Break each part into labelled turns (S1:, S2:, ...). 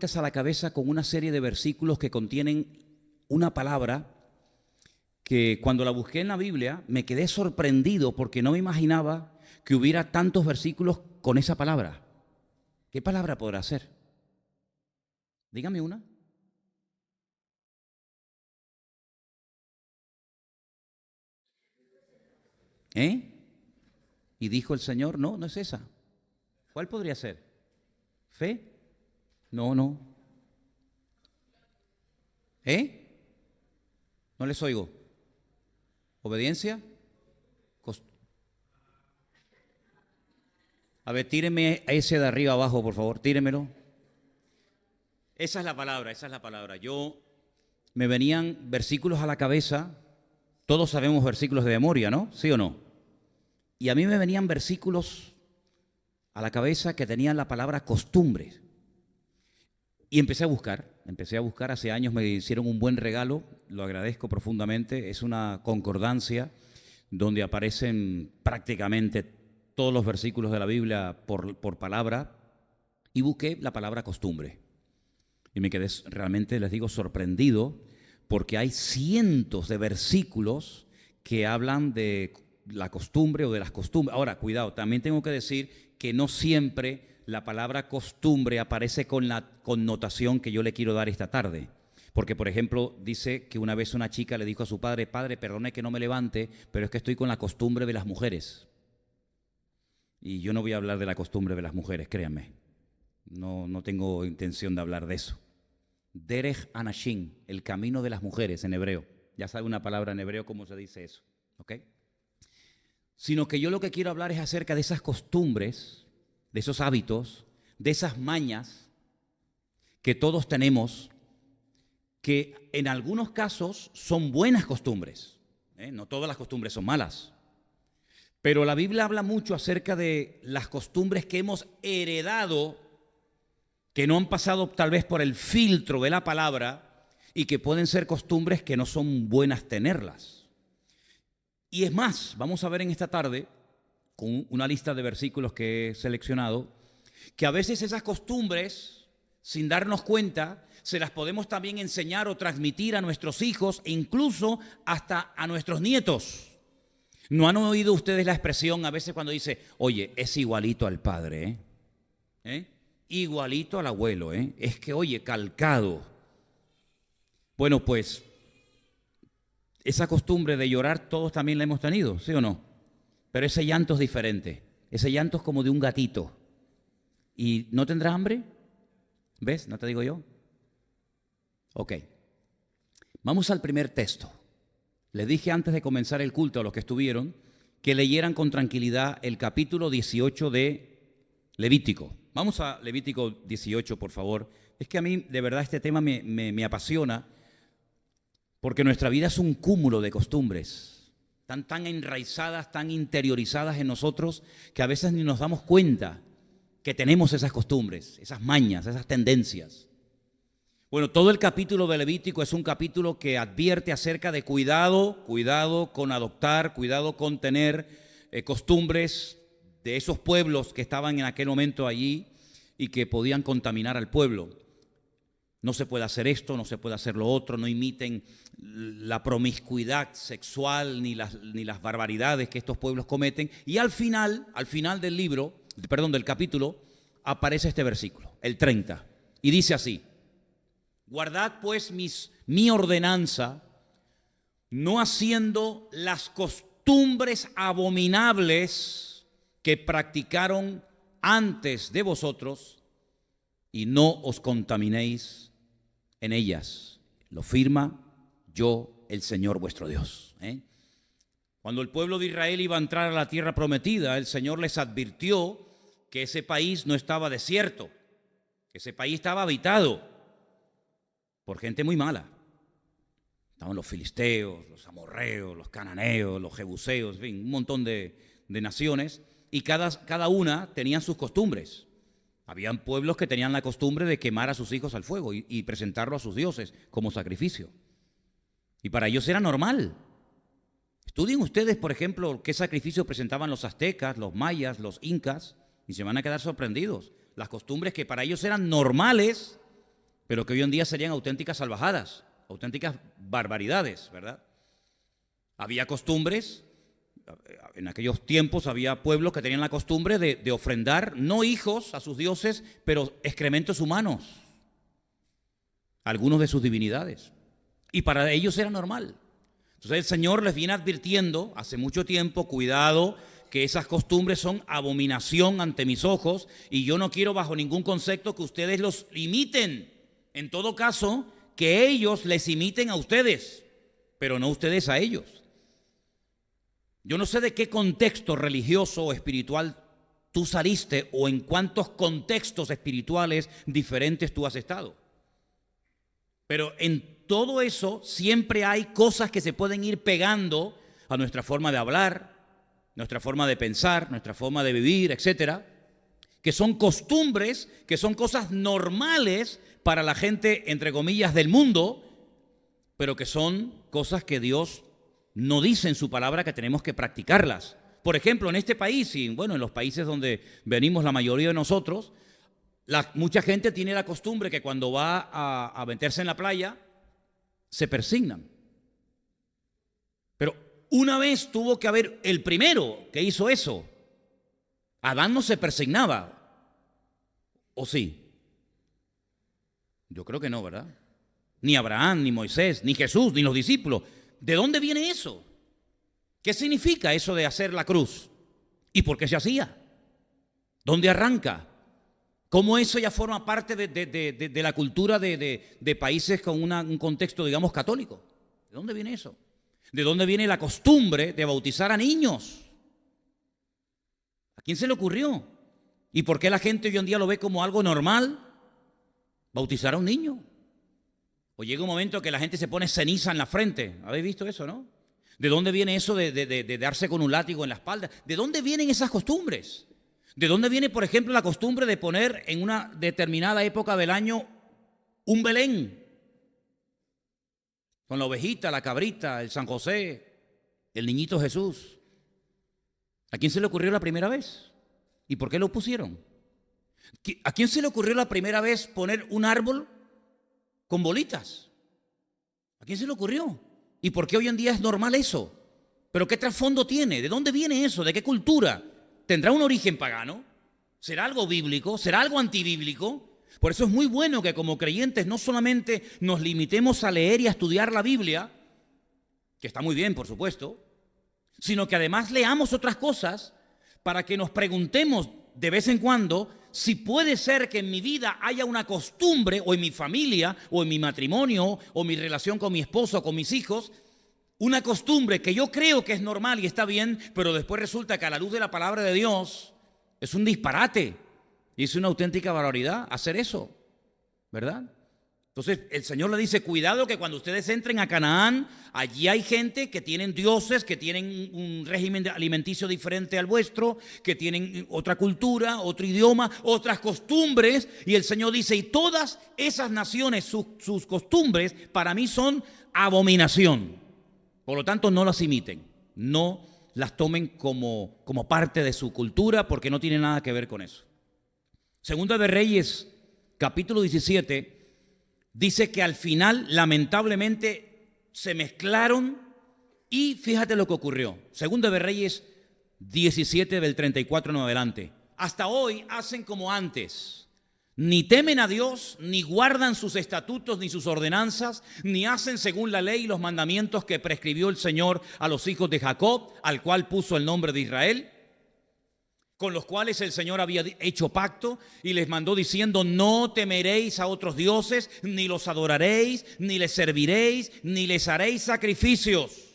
S1: vueltas a la cabeza con una serie de versículos que contienen una palabra que cuando la busqué en la Biblia me quedé sorprendido porque no me imaginaba que hubiera tantos versículos con esa palabra. ¿Qué palabra podrá ser? Dígame una. Y dijo el Señor, no, no es esa. ¿Cuál podría ser? ¿Fe? No, no. No les oigo. ¿Obediencia? A ver, tíreme ese de arriba abajo, por favor, tíremelo. Esa es la palabra, esa es la palabra. Me venían versículos a la cabeza. Todos sabemos versículos de memoria, ¿no? ¿Sí o no? Y a mí me venían versículos a la cabeza que tenían la palabra costumbre. Y empecé a buscar, hace años me hicieron un buen regalo, lo agradezco profundamente, es una concordancia donde aparecen prácticamente todos los versículos de la Biblia por palabra, y busqué la palabra costumbre. Y me quedé realmente, les digo, sorprendido, porque hay cientos de versículos que hablan de la costumbre o de las costumbres. Ahora, cuidado, también tengo que decir que no siempre la palabra costumbre aparece con la connotación que yo le quiero dar esta tarde. Porque, por ejemplo, dice que una vez una chica le dijo a su padre, padre, perdone que no me levante, pero es que estoy con la costumbre de las mujeres. Y yo no voy a hablar de la costumbre de las mujeres, créanme. No tengo intención de hablar de eso. Derech Anashim, el camino de las mujeres en hebreo. Ya sabe una palabra en hebreo cómo se dice eso, ¿ok? Sino que yo lo que quiero hablar es acerca de esas costumbres, de esos hábitos, de esas mañas que todos tenemos, que en algunos casos son buenas costumbres. No todas las costumbres son malas. Pero la Biblia habla mucho acerca de las costumbres que hemos heredado, que no han pasado tal vez por el filtro de la palabra y que pueden ser costumbres que no son buenas tenerlas. Y es más, vamos a ver en esta tarde, con una lista de versículos que he seleccionado, que a veces esas costumbres, sin darnos cuenta, se las podemos también enseñar o transmitir a nuestros hijos e incluso hasta a nuestros nietos. ¿No han oído ustedes la expresión a veces cuando dice, oye, es igualito al padre, igualito al abuelo, es que, oye, calcado? Bueno, pues, esa costumbre de llorar todos también la hemos tenido, ¿sí o no? Pero ese llanto es diferente. Ese llanto es como de un gatito. ¿Y no tendrá hambre? ¿Ves? ¿No te digo yo? Ok. Vamos al primer texto. Les dije antes de comenzar el culto a los que estuvieron que leyeran con tranquilidad el capítulo 18 de Levítico. Vamos a Levítico 18, por favor. Es que a mí, de verdad, este tema me apasiona, porque nuestra vida es un cúmulo de costumbres, tan enraizadas, tan interiorizadas en nosotros, que a veces ni nos damos cuenta que tenemos esas costumbres, esas mañas, esas tendencias. Bueno, todo el capítulo de Levítico es un capítulo que advierte acerca de cuidado con adoptar, cuidado con tener costumbres de esos pueblos que estaban en aquel momento allí y que podían contaminar al pueblo. No se puede hacer esto, no se puede hacer lo otro, no imiten la promiscuidad sexual ni las barbaridades que estos pueblos cometen. Y al final del capítulo, aparece este versículo, el 30, y dice así: guardad pues mi ordenanza, no haciendo las costumbres abominables que practicaron antes de vosotros, y no os contaminéis en ellas. Lo firma yo, el Señor vuestro Dios. Cuando el pueblo de Israel iba a entrar a la tierra prometida, el Señor les advirtió que ese país no estaba desierto, que ese país estaba habitado por gente muy mala. Estaban los filisteos, los amorreos, los cananeos, los jebuseos, en fin, un montón de naciones, y cada una tenía sus costumbres. Habían pueblos que tenían la costumbre de quemar a sus hijos al fuego y presentarlo a sus dioses como sacrificio. Y para ellos era normal. Estudien ustedes, por ejemplo, qué sacrificio presentaban los aztecas, los mayas, los incas, y se van a quedar sorprendidos. Las costumbres que para ellos eran normales, pero que hoy en día serían auténticas salvajadas, auténticas barbaridades, ¿verdad? Había costumbres, en aquellos tiempos había pueblos que tenían la costumbre de ofrendar, no hijos a sus dioses, pero excrementos humanos, algunos de sus divinidades. Y para ellos era normal. Entonces el Señor les viene advirtiendo hace mucho tiempo, cuidado, que esas costumbres son abominación ante mis ojos y yo no quiero bajo ningún concepto que ustedes los imiten. En todo caso, que ellos les imiten a ustedes, pero no ustedes a ellos. Yo no sé de qué contexto religioso o espiritual tú saliste o en cuántos contextos espirituales diferentes tú has estado. Pero en todo eso siempre hay cosas que se pueden ir pegando a nuestra forma de hablar, nuestra forma de pensar, nuestra forma de vivir, etcétera, que son costumbres, que son cosas normales para la gente, entre comillas, del mundo, pero que son cosas que Dios no dice en su palabra que tenemos que practicarlas. Por ejemplo, en este país y bueno, en los países donde venimos la mayoría de nosotros, mucha gente tiene la costumbre que cuando va a meterse en la playa, se persignan. Pero una vez tuvo que haber el primero que hizo eso. Adán no se persignaba. ¿O sí? Yo creo que no, ¿verdad? Ni Abraham, ni Moisés, ni Jesús, ni los discípulos. ¿De dónde viene eso? ¿Qué significa eso de hacer la cruz? ¿Y por qué se hacía? ¿Dónde arranca? ¿Cómo eso ya forma parte de la cultura de países con un contexto, digamos, católico? ¿De dónde viene eso? ¿De dónde viene la costumbre de bautizar a niños? ¿A quién se le ocurrió? ¿Y por qué la gente hoy en día lo ve como algo normal? Bautizar a un niño. O llega un momento que la gente se pone ceniza en la frente. ¿Habéis visto eso, no? ¿De dónde viene eso de darse con un látigo en la espalda? ¿De dónde vienen esas costumbres? ¿De dónde viene, por ejemplo, la costumbre de poner en una determinada época del año un Belén? Con la ovejita, la cabrita, el San José, el niñito Jesús. ¿A quién se le ocurrió la primera vez? ¿Y por qué lo pusieron? ¿A quién se le ocurrió la primera vez poner un árbol con bolitas? ¿A quién se le ocurrió? ¿Y por qué hoy en día es normal eso? ¿Pero qué trasfondo tiene? ¿De dónde viene eso? ¿De qué cultura? ¿Tendrá un origen pagano? ¿Será algo bíblico? ¿Será algo antibíblico? Por eso es muy bueno que como creyentes no solamente nos limitemos a leer y a estudiar la Biblia, que está muy bien, por supuesto, sino que además leamos otras cosas para que nos preguntemos de vez en cuando si puede ser que en mi vida haya una costumbre, o en mi familia, o en mi matrimonio, o mi relación con mi esposo, o con mis hijos, una costumbre que yo creo que es normal y está bien, pero después resulta que a la luz de la palabra de Dios es un disparate y es una auténtica barbaridad hacer eso, ¿verdad? Entonces el Señor le dice, cuidado que cuando ustedes entren a Canaán, allí hay gente que tienen dioses, que tienen un régimen alimenticio diferente al vuestro, que tienen otra cultura, otro idioma, otras costumbres, y el Señor dice, y todas esas naciones, sus costumbres, para mí son abominación. Por lo tanto, no las imiten, no las tomen como parte de su cultura, porque no tiene nada que ver con eso. Segunda de Reyes, capítulo 17, dice que al final, lamentablemente, se mezclaron y fíjate lo que ocurrió. Segunda de Reyes 17, del 34 en adelante. Hasta hoy hacen como antes. Ni temen a Dios, ni guardan sus estatutos, ni sus ordenanzas, ni hacen según la ley y los mandamientos que prescribió el Señor a los hijos de Jacob, al cual puso el nombre de Israel, con los cuales el Señor había hecho pacto y les mandó diciendo, no temeréis a otros dioses, ni los adoraréis, ni les serviréis, ni les haréis sacrificios.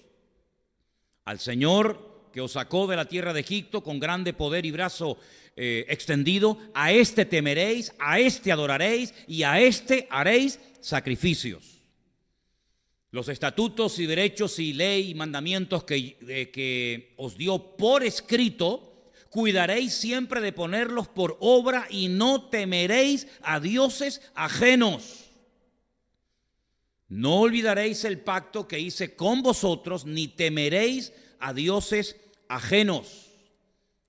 S1: Al Señor que os sacó de la tierra de Egipto con grande poder y brazo extendido, a este temeréis, a este adoraréis y a este haréis sacrificios. Los estatutos y derechos y ley y mandamientos que os dio por escrito, cuidaréis siempre de ponerlos por obra y no temeréis a dioses ajenos. No olvidaréis el pacto que hice con vosotros, ni temeréis a dioses ajenos.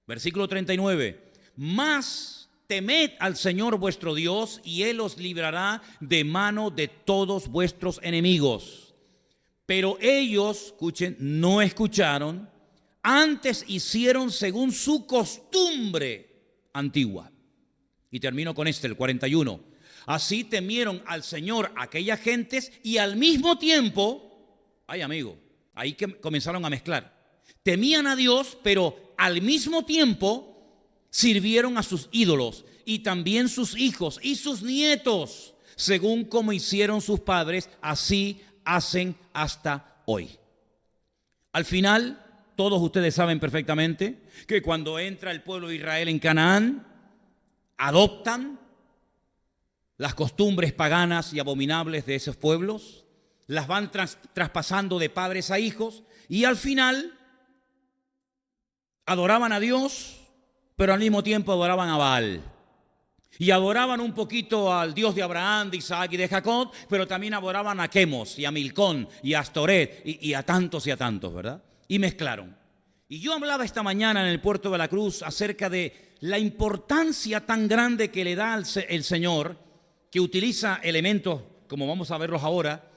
S1: Versículo 39. Mas temed al Señor vuestro Dios y Él os librará de mano de todos vuestros enemigos. Pero ellos, escuchen, no escucharon, antes hicieron según su costumbre antigua. Y termino con el 41. Así temieron al Señor aquellas gentes y al mismo tiempo, ay amigo, ahí que comenzaron a mezclar. Temían a Dios, pero al mismo tiempo sirvieron a sus ídolos y también sus hijos y sus nietos, según como hicieron sus padres, así hacen hasta hoy. Al final, todos ustedes saben perfectamente que cuando entra el pueblo de Israel en Canaán, adoptan las costumbres paganas y abominables de esos pueblos, las van traspasando de padres a hijos y al final adoraban a Dios, pero al mismo tiempo adoraban a Baal. Y adoraban un poquito al Dios de Abraham, de Isaac y de Jacob, pero también adoraban a Quemos y a Milcón y a Astoret y a tantos, ¿verdad? Y mezclaron. Y yo hablaba esta mañana en el Puerto de la Cruz acerca de la importancia tan grande que le da el Señor, que utiliza elementos, como vamos a verlos ahora,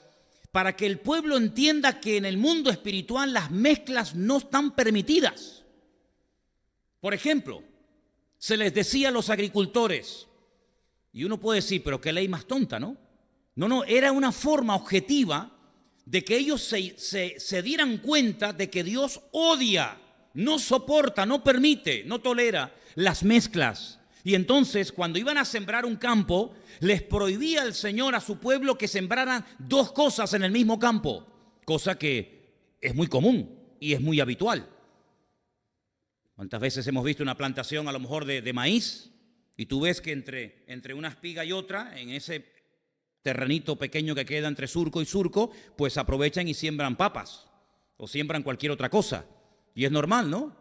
S1: para que el pueblo entienda que en el mundo espiritual las mezclas no están permitidas. Por ejemplo, se les decía a los agricultores, y uno puede decir, pero qué ley más tonta, ¿no? No, era una forma objetiva de que ellos se dieran cuenta de que Dios odia, no soporta, no permite, no tolera las mezclas. Y entonces, cuando iban a sembrar un campo, les prohibía el Señor a su pueblo que sembraran dos cosas en el mismo campo, cosa que es muy común y es muy habitual. ¿Cuántas veces hemos visto una plantación a lo mejor de maíz y tú ves que entre una espiga y otra, en ese terrenito pequeño que queda entre surco y surco, pues aprovechan y siembran papas o siembran cualquier otra cosa? Y es normal, ¿no?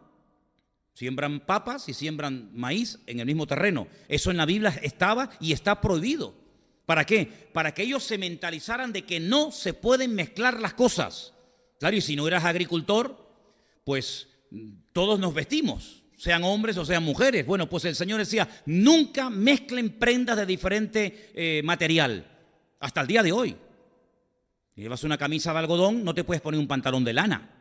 S1: Siembran papas y siembran maíz en el mismo terreno. Eso en la Biblia estaba y está prohibido. ¿Para qué? Para que ellos se mentalizaran de que no se pueden mezclar las cosas. Claro, y si no eras agricultor, pues todos nos vestimos, sean hombres o sean mujeres. Bueno, pues el Señor decía, nunca mezclen prendas de diferente material. Hasta el día de hoy. Si llevas una camisa de algodón, no te puedes poner un pantalón de lana.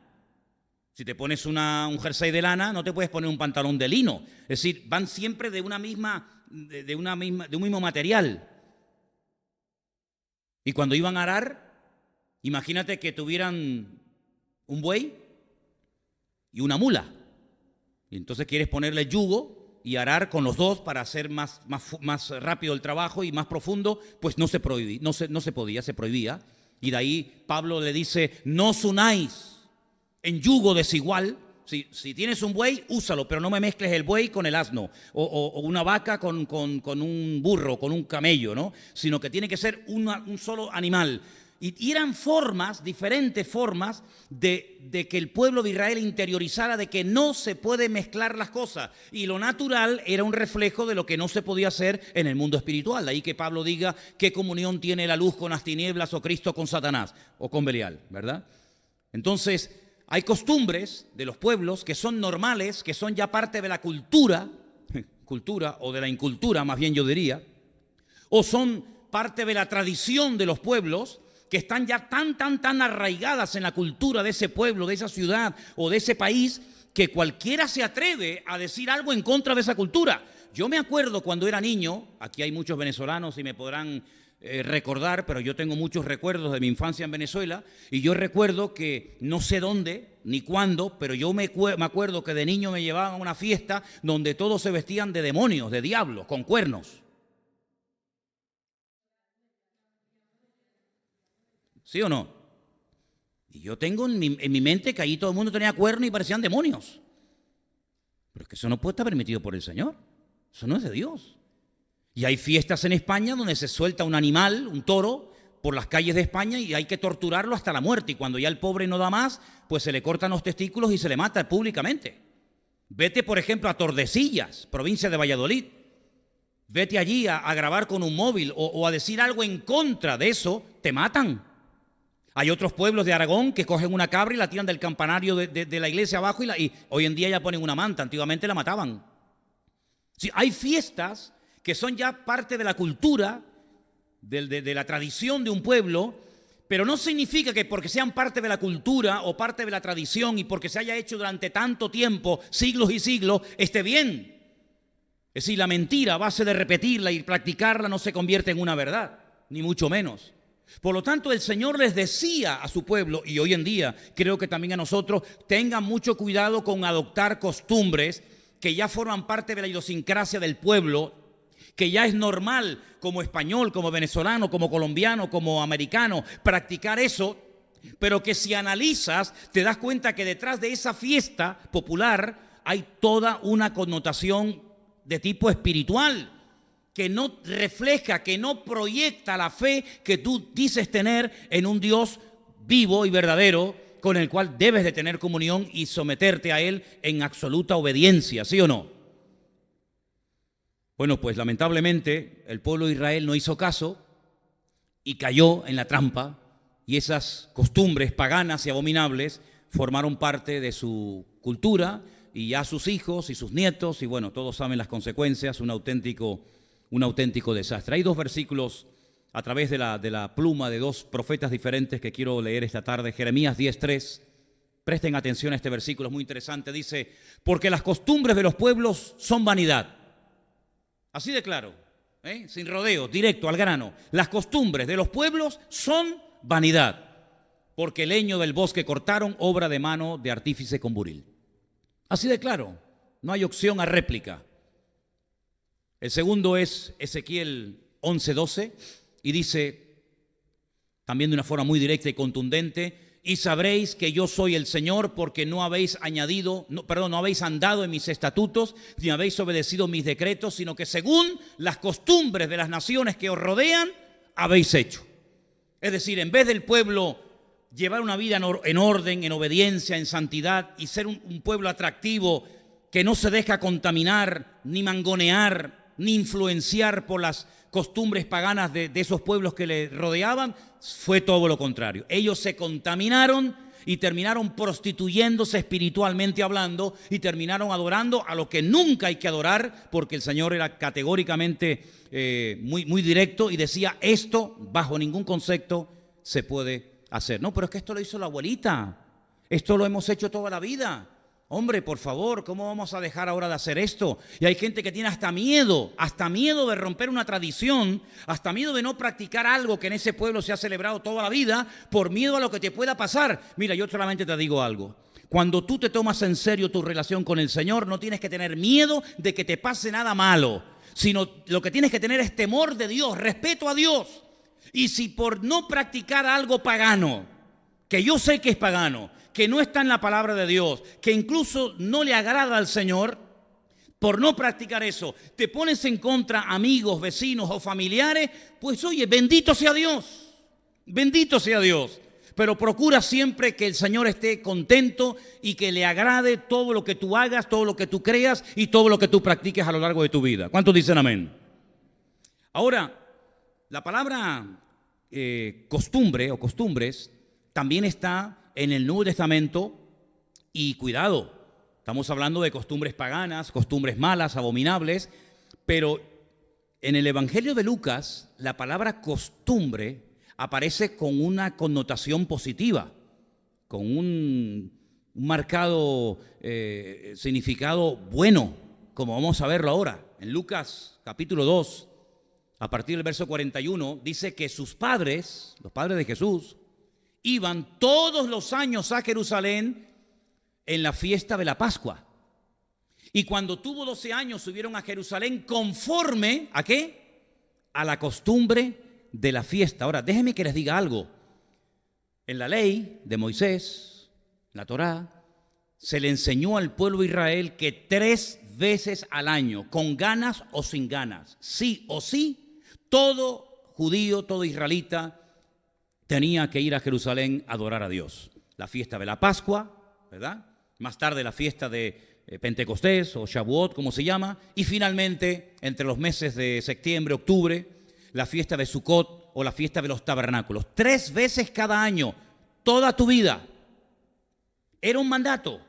S1: Si te pones un jersey de lana, no te puedes poner un pantalón de lino. Es decir, van siempre de un mismo material. Y cuando iban a arar, imagínate que tuvieran un buey y una mula. Y entonces quieres ponerle yugo y arar con los dos para hacer más rápido el trabajo y más profundo, pues no se podía, se prohibía. Y de ahí Pablo le dice, no os unáis en yugo desigual. Si tienes un buey, úsalo, pero no me mezcles el buey con el asno, o una vaca con un burro, con un camello, ¿no? Sino que tiene que ser un solo animal. Y eran diferentes formas de que el pueblo de Israel interiorizara de que no se puede mezclar las cosas. Y lo natural era un reflejo de lo que no se podía hacer en el mundo espiritual. De ahí que Pablo diga, ¿qué comunión tiene la luz con las tinieblas o Cristo con Satanás o con Belial? ¿Verdad? Entonces, hay costumbres de los pueblos que son normales, que son ya parte de la cultura o de la incultura, más bien yo diría, o son parte de la tradición de los pueblos, que están ya tan arraigadas en la cultura de ese pueblo, de esa ciudad o de ese país, que cualquiera se atreve a decir algo en contra de esa cultura. Yo me acuerdo cuando era niño, aquí hay muchos venezolanos y me podrán recordar, pero yo tengo muchos recuerdos de mi infancia en Venezuela, y yo recuerdo que no sé dónde ni cuándo, pero yo me acuerdo que de niño me llevaban a una fiesta donde todos se vestían de demonios, de diablos, con cuernos. ¿Sí o no? Y yo tengo en mi mente que allí todo el mundo tenía cuernos y parecían demonios. Pero es que eso no puede estar permitido por el Señor. Eso no es de Dios. Y hay fiestas en España donde se suelta un animal, un toro, por las calles de España y hay que torturarlo hasta la muerte. Y cuando ya el pobre no da más, pues se le cortan los testículos y se le mata públicamente. Vete, por ejemplo, a Tordesillas, provincia de Valladolid. Vete allí a grabar con un móvil o a decir algo en contra de eso, te matan. Hay otros pueblos de Aragón que cogen una cabra y la tiran del campanario de la iglesia abajo y hoy en día ya ponen una manta, antiguamente la mataban. Sí, hay fiestas que son ya parte de la cultura, de la tradición de un pueblo, pero no significa que porque sean parte de la cultura o parte de la tradición y porque se haya hecho durante tanto tiempo, siglos y siglos, esté bien. Es decir, la mentira a base de repetirla y practicarla no se convierte en una verdad, ni mucho menos. Por lo tanto, el Señor les decía a su pueblo, y hoy en día creo que también a nosotros, tengan mucho cuidado con adoptar costumbres que ya forman parte de la idiosincrasia del pueblo, que ya es normal como español, como venezolano, como colombiano, como americano, practicar eso, pero que si analizas te das cuenta que detrás de esa fiesta popular hay toda una connotación de tipo espiritual, que no refleja, que no proyecta la fe que tú dices tener en un Dios vivo y verdadero, con el cual debes de tener comunión y someterte a Él en absoluta obediencia, ¿sí o no? Bueno, pues lamentablemente el pueblo de Israel no hizo caso y cayó en la trampa, y esas costumbres paganas y abominables formaron parte de su cultura, y ya sus hijos y sus nietos, y bueno, todos saben las consecuencias, un auténtico desastre. Hay dos versículos a través de la pluma de dos profetas diferentes que quiero leer esta tarde. Jeremías 10:3. Presten atención a este versículo, es muy interesante. Dice, porque las costumbres de los pueblos son vanidad. Así de claro, sin rodeos, directo al grano. Las costumbres de los pueblos son vanidad, porque el leño del bosque cortaron, obra de mano de artífice con buril. Así de claro, no hay opción a réplica. El segundo es Ezequiel 11:12 y dice, también de una forma muy directa y contundente, y sabréis que yo soy el Señor porque no habéis andado en mis estatutos, ni habéis obedecido mis decretos, sino que según las costumbres de las naciones que os rodean, habéis hecho. Es decir, en vez del pueblo llevar una vida en orden, en obediencia, en santidad y ser un pueblo atractivo que no se deja contaminar, ni mangonear, ni influenciar por las costumbres paganas de esos pueblos que le rodeaban, fue todo lo contrario. Ellos se contaminaron y terminaron prostituyéndose espiritualmente hablando y terminaron adorando a lo que nunca hay que adorar, porque el Señor era categóricamente muy directo y decía, esto bajo ningún concepto se puede hacer. No, pero es que esto lo hizo la abuelita, esto lo hemos hecho toda la vida. Hombre, por favor, ¿cómo vamos a dejar ahora de hacer esto? Y hay gente que tiene hasta miedo de romper una tradición, hasta miedo de no practicar algo que en ese pueblo se ha celebrado toda la vida, por miedo a lo que te pueda pasar. Mira, yo solamente te digo algo. Cuando tú te tomas en serio tu relación con el Señor, no tienes que tener miedo de que te pase nada malo, sino lo que tienes que tener es temor de Dios, respeto a Dios. Y si por no practicar algo pagano, que yo sé que es pagano, que no está en la palabra de Dios, que incluso no le agrada al Señor, por no practicar eso, te pones en contra amigos, vecinos o familiares, pues oye, bendito sea Dios, pero procura siempre que el Señor esté contento y que le agrade todo lo que tú hagas, todo lo que tú creas y todo lo que tú practiques a lo largo de tu vida. ¿Cuántos dicen amén? Ahora, la palabra costumbre o costumbres también está en el Nuevo Testamento, y cuidado, estamos hablando de costumbres paganas, costumbres malas, abominables, pero en el Evangelio de Lucas la palabra costumbre aparece con una connotación positiva, con un marcado significado bueno, como vamos a verlo ahora. En Lucas capítulo 2, a partir del verso 41, dice que sus padres, los padres de Jesús, iban todos los años a Jerusalén en la fiesta de la Pascua. Y cuando tuvo 12 años subieron a Jerusalén conforme ¿a qué? A la costumbre de la fiesta. Ahora, déjenme que les diga algo. En la ley de Moisés, la Torá, se le enseñó al pueblo de Israel que 3 veces al año, con ganas o sin ganas, sí o sí, todo judío, todo israelita, tenía que ir a Jerusalén a adorar a Dios. La fiesta de la Pascua, ¿verdad? Más tarde la fiesta de Pentecostés o Shavuot, como se llama. Y finalmente, entre los meses de septiembre, octubre, la fiesta de Sukkot o la fiesta de los tabernáculos. 3 veces cada año, toda tu vida. Era un mandato.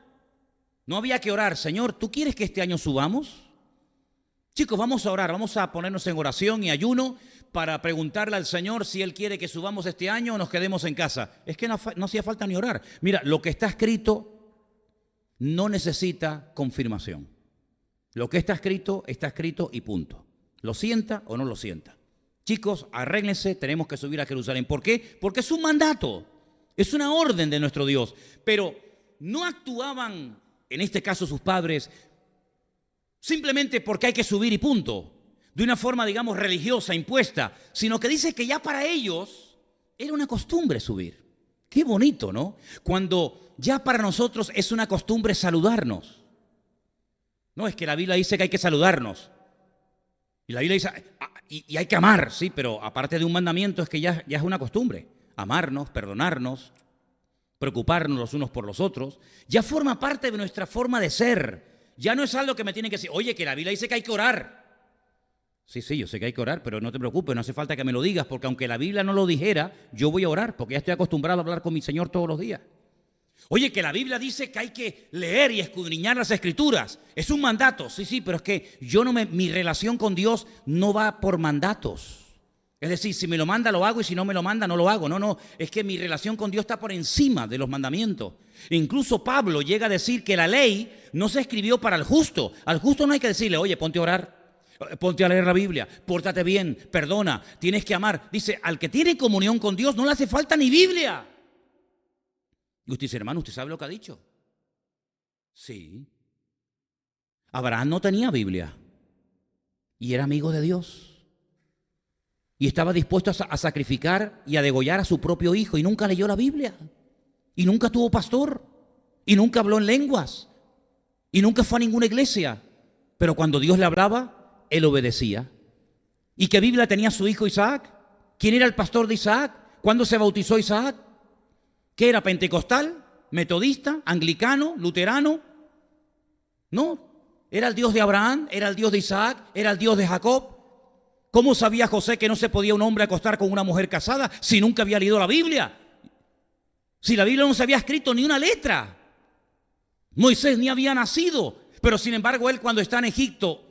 S1: No había que orar, Señor, ¿tú quieres que este año subamos? Chicos, vamos a orar, vamos a ponernos en oración y ayuno para preguntarle al Señor si Él quiere que subamos este año o nos quedemos en casa. Es que no hacía falta ni orar. Mira, lo que está escrito no necesita confirmación. Lo que está escrito y punto. Lo sienta o no lo sienta. Chicos, arréglense, tenemos que subir a Jerusalén. ¿Por qué? Porque es un mandato, es una orden de nuestro Dios. Pero no actuaban, en este caso sus padres, simplemente porque hay que subir y punto, de una forma, digamos, religiosa, impuesta, sino que dice que ya para ellos era una costumbre subir. Qué bonito, ¿no? Cuando ya para nosotros es una costumbre saludarnos. No, es que la Biblia dice que hay que saludarnos. Y la Biblia dice, y hay que amar, sí, pero aparte de un mandamiento es que ya es una costumbre. Amarnos, perdonarnos, preocuparnos los unos por los otros, ya forma parte de nuestra forma de ser. Ya no es algo que me tienen que decir, oye, que la Biblia dice que hay que orar. Sí, yo sé que hay que orar, pero no te preocupes, no hace falta que me lo digas, porque aunque la Biblia no lo dijera, yo voy a orar, porque ya estoy acostumbrado a hablar con mi Señor todos los días. Oye, que la Biblia dice que hay que leer y escudriñar las Escrituras. Es un mandato, sí, pero es que mi relación con Dios no va por mandatos. Es decir, si me lo manda lo hago y si no me lo manda no lo hago. No, es que mi relación con Dios está por encima de los mandamientos. Incluso Pablo llega a decir que la ley no se escribió para el justo. Al justo no hay que decirle, oye, ponte a orar, ponte a leer la Biblia, pórtate bien, perdona, tienes que amar. Dice, al que tiene comunión con Dios no le hace falta ni Biblia. Y usted dice, hermano, ¿usted sabe lo que ha dicho? Sí. Abraham no tenía Biblia y era amigo de Dios. Y estaba dispuesto a sacrificar y a degollar a su propio hijo y nunca leyó la Biblia. Y nunca tuvo pastor. Y nunca habló en lenguas. Y nunca fue a ninguna iglesia. Pero cuando Dios le hablaba, él obedecía. ¿Y qué Biblia tenía su hijo Isaac? ¿Quién era el pastor de Isaac? ¿Cuándo se bautizó Isaac? ¿Qué era? ¿Pentecostal? ¿Metodista? ¿Anglicano? ¿Luterano? No. Era el Dios de Abraham, era el Dios de Isaac, era el Dios de Jacob. ¿Cómo sabía José que no se podía un hombre acostar con una mujer casada si nunca había leído la Biblia? Si la Biblia no se había escrito ni una letra. Moisés ni había nacido. Pero sin embargo, él cuando está en Egipto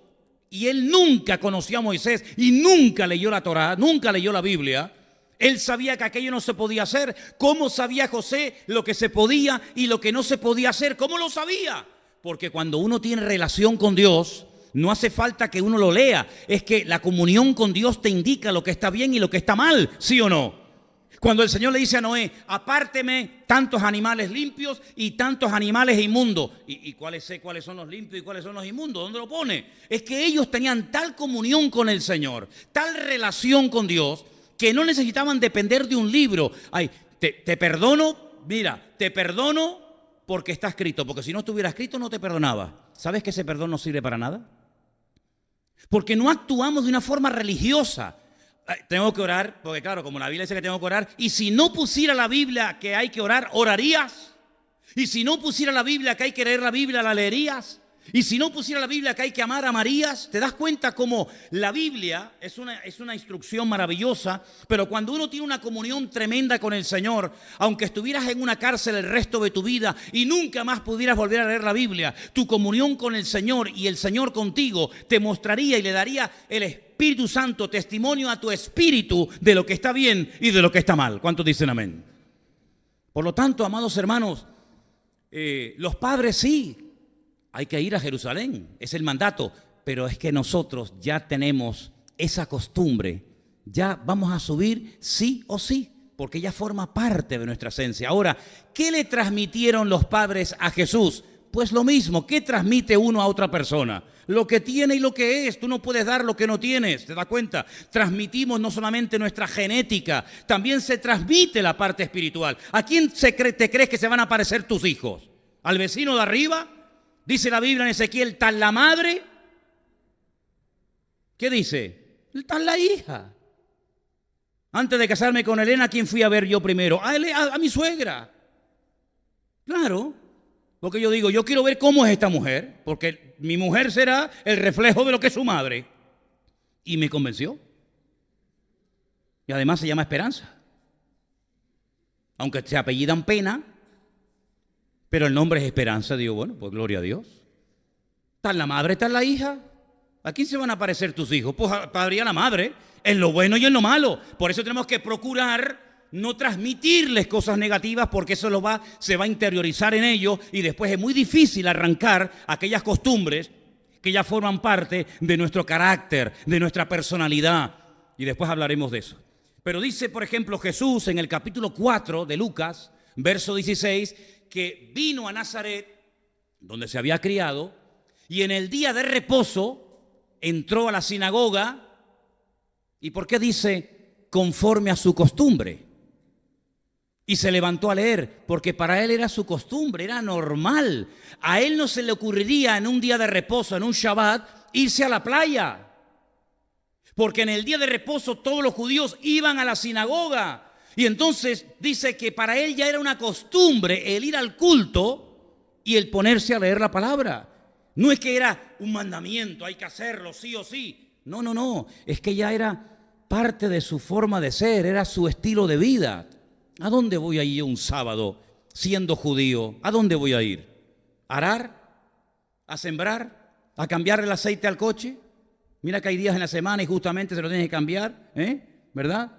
S1: y él nunca conoció a Moisés y nunca leyó la Torá, nunca leyó la Biblia, él sabía que aquello no se podía hacer. ¿Cómo sabía José lo que se podía y lo que no se podía hacer? ¿Cómo lo sabía? Porque cuando uno tiene relación con Dios, no hace falta que uno lo lea, es que la comunión con Dios te indica lo que está bien y lo que está mal, ¿sí o no? Cuando el Señor le dice a Noé, apárteme tantos animales limpios y tantos animales inmundos. ¿Y cuáles son los limpios y cuáles son los inmundos? ¿Dónde lo pone? Es que ellos tenían tal comunión con el Señor, tal relación con Dios, que no necesitaban depender de un libro. Ay, te perdono, mira, te perdono porque está escrito, porque si no estuviera escrito no te perdonaba. ¿Sabes que ese perdón no sirve para nada? Porque no actuamos de una forma religiosa. Tengo que orar, porque claro, como la Biblia dice que tengo que orar, y si no pusiera la Biblia que hay que orar, ¿orarías? Y si no pusiera la Biblia que hay que leer la Biblia, ¿la leerías? Y si no pusiera la Biblia que hay que amar, ¿amarías? ¿Te das cuenta cómo la Biblia es una instrucción maravillosa? Pero cuando uno tiene una comunión tremenda con el Señor, aunque estuvieras en una cárcel el resto de tu vida y nunca más pudieras volver a leer la Biblia, tu comunión con el Señor y el Señor contigo te mostraría y le daría el Espíritu Santo testimonio a tu espíritu de lo que está bien y de lo que está mal. ¿Cuántos dicen amén? Por lo tanto, amados hermanos, los padres sí, hay que ir a Jerusalén, es el mandato, pero es que nosotros ya tenemos esa costumbre, ya vamos a subir sí o sí, porque ya forma parte de nuestra esencia. Ahora, ¿qué le transmitieron los padres a Jesús? Pues lo mismo, ¿qué transmite uno a otra persona? Lo que tiene y lo que es. Tú no puedes dar lo que no tienes, ¿te das cuenta? Transmitimos no solamente nuestra genética, también se transmite la parte espiritual. ¿A quién te crees que se van a parecer tus hijos? ¿Al vecino de arriba? Dice la Biblia en Ezequiel, tal la madre. ¿Qué dice? Tal la hija. Antes de casarme con Elena, ¿a quién fui a ver yo primero? A mi suegra. Claro, porque yo digo, yo quiero ver cómo es esta mujer, porque mi mujer será el reflejo de lo que es su madre. Y me convenció. Y además se llama Esperanza. Aunque se apellidan Pena, pero el nombre es Esperanza. Digo, bueno, pues gloria a Dios. Tal la madre, tal la hija. ¿A quién se van a parecer tus hijos? Pues al padre y a la madre, en lo bueno y en lo malo. Por eso tenemos que procurar no transmitirles cosas negativas, porque eso se va a interiorizar en ellos y después es muy difícil arrancar aquellas costumbres que ya forman parte de nuestro carácter, de nuestra personalidad. Y después hablaremos de eso. Pero dice, por ejemplo, Jesús en el capítulo 4 de Lucas, verso 16, que vino a Nazaret, donde se había criado, y en el día de reposo entró a la sinagoga. ¿Y por qué dice conforme a su costumbre? Y se levantó a leer, porque para él era su costumbre, era normal. A él no se le ocurriría en un día de reposo, en un Shabbat, irse a la playa. Porque en el día de reposo todos los judíos iban a la sinagoga. Y entonces dice que para él ya era una costumbre el ir al culto y el ponerse a leer la palabra. No es que era un mandamiento, hay que hacerlo sí o sí. No, no, no. Es que ya era parte de su forma de ser, era su estilo de vida. ¿A dónde voy a ir un sábado siendo judío? ¿A dónde voy a ir? ¿A arar? ¿A sembrar? ¿A cambiar el aceite al coche? Mira que hay días en la semana y justamente se lo tienes que cambiar, ¿verdad?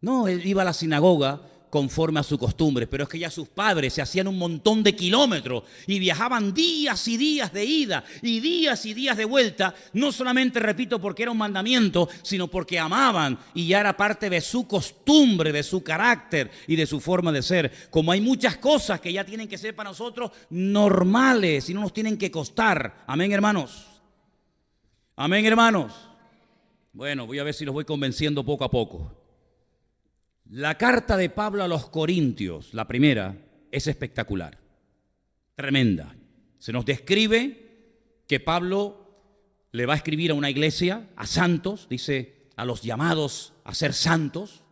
S1: No, él iba a la sinagoga conforme a su costumbre, pero es que ya sus padres se hacían un montón de kilómetros y viajaban días y días de ida y días de vuelta, no solamente, repito, porque era un mandamiento, sino porque amaban y ya era parte de su costumbre, de su carácter y de su forma de ser. Como hay muchas cosas que ya tienen que ser para nosotros normales y no nos tienen que costar. Amén, hermanos. Amén, hermanos. Bueno, voy a ver si los voy convenciendo poco a poco. La carta de Pablo a los Corintios, la primera, es espectacular, tremenda. Se nos describe que Pablo le va a escribir a una iglesia, a santos, dice a los llamados a ser santos.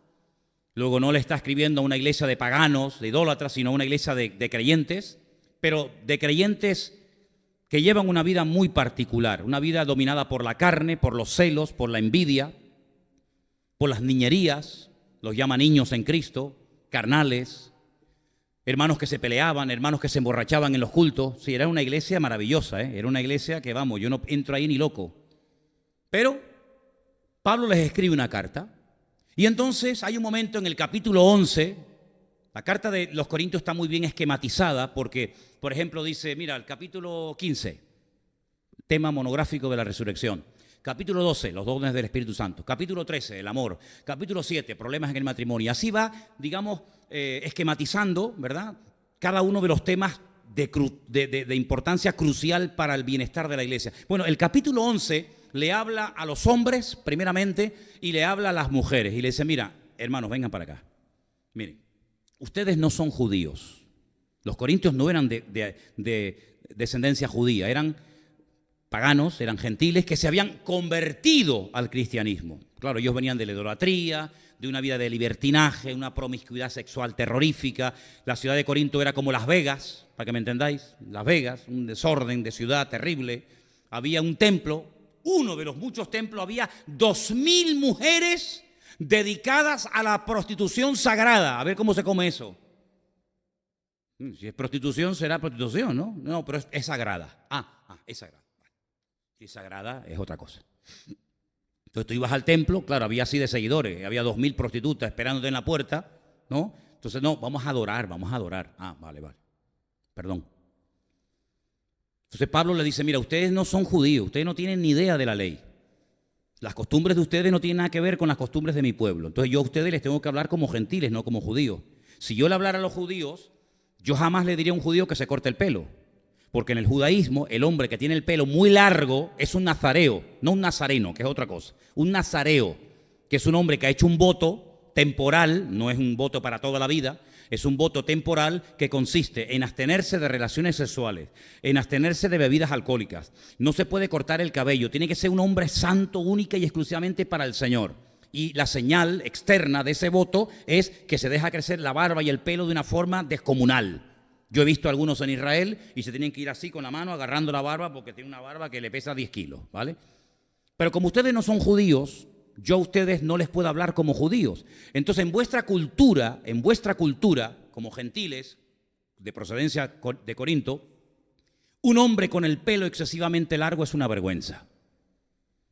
S1: Luego no le está escribiendo a una iglesia de paganos, de idólatras, sino a una iglesia de creyentes, pero de creyentes que llevan una vida muy particular, una vida dominada por la carne, por los celos, por la envidia, por las niñerías. Los llama niños en Cristo, carnales, hermanos que se peleaban, hermanos que se emborrachaban en los cultos. Sí, era una iglesia maravillosa, era una iglesia que, vamos, yo no entro ahí ni loco. Pero Pablo les escribe una carta y entonces hay un momento en el capítulo 11, la carta de los Corintios está muy bien esquematizada porque, por ejemplo, dice, mira, el capítulo 15, tema monográfico de la resurrección. Capítulo 12, los dones del Espíritu Santo. Capítulo 13, el amor. Capítulo 7, problemas en el matrimonio. Así va, digamos, esquematizando, ¿verdad? Cada uno de los temas de importancia crucial para el bienestar de la iglesia. Bueno, el capítulo 11 le habla a los hombres, primeramente, y le habla a las mujeres. Y le dice, mira, hermanos, vengan para acá. Miren, ustedes no son judíos. Los corintios no eran de descendencia judía, eran paganos, eran gentiles que se habían convertido al cristianismo. Claro, ellos venían de la idolatría, de una vida de libertinaje, una promiscuidad sexual terrorífica. La ciudad de Corinto era como Las Vegas, para que me entendáis, Las Vegas, un desorden de ciudad terrible. Había un templo, uno de los muchos templos, había 2000 mujeres dedicadas a la prostitución sagrada. A ver cómo se come eso. Si es prostitución, será prostitución, ¿no? No, pero es sagrada. Es sagrada. Si es sagrada, es otra cosa. Entonces tú ibas al templo, claro, había así de seguidores, había 2000 prostitutas esperándote en la puerta, ¿no? Entonces, no, vamos a adorar. Vale. Perdón. Entonces Pablo le dice, mira, ustedes no son judíos, ustedes no tienen ni idea de la ley. Las costumbres de ustedes no tienen nada que ver con las costumbres de mi pueblo. Entonces yo a ustedes les tengo que hablar como gentiles, no como judíos. Si yo le hablara a los judíos, yo jamás le diría a un judío que se corte el pelo. Porque en el judaísmo, el hombre que tiene el pelo muy largo es un nazareo, no un nazareno, que es otra cosa. Un nazareo, que es un hombre que ha hecho un voto temporal, no es un voto para toda la vida, es un voto temporal que consiste en abstenerse de relaciones sexuales, en abstenerse de bebidas alcohólicas. No se puede cortar el cabello, tiene que ser un hombre santo, única y exclusivamente para el Señor. Y la señal externa de ese voto es que se deja crecer la barba y el pelo de una forma descomunal. Yo he visto a algunos en Israel y se tienen que ir así con la mano agarrando la barba porque tiene una barba que le pesa 10 kilos, ¿vale? Pero como ustedes no son judíos, yo a ustedes no les puedo hablar como judíos. Entonces, en vuestra cultura, como gentiles de procedencia de Corinto, un hombre con el pelo excesivamente largo es una vergüenza.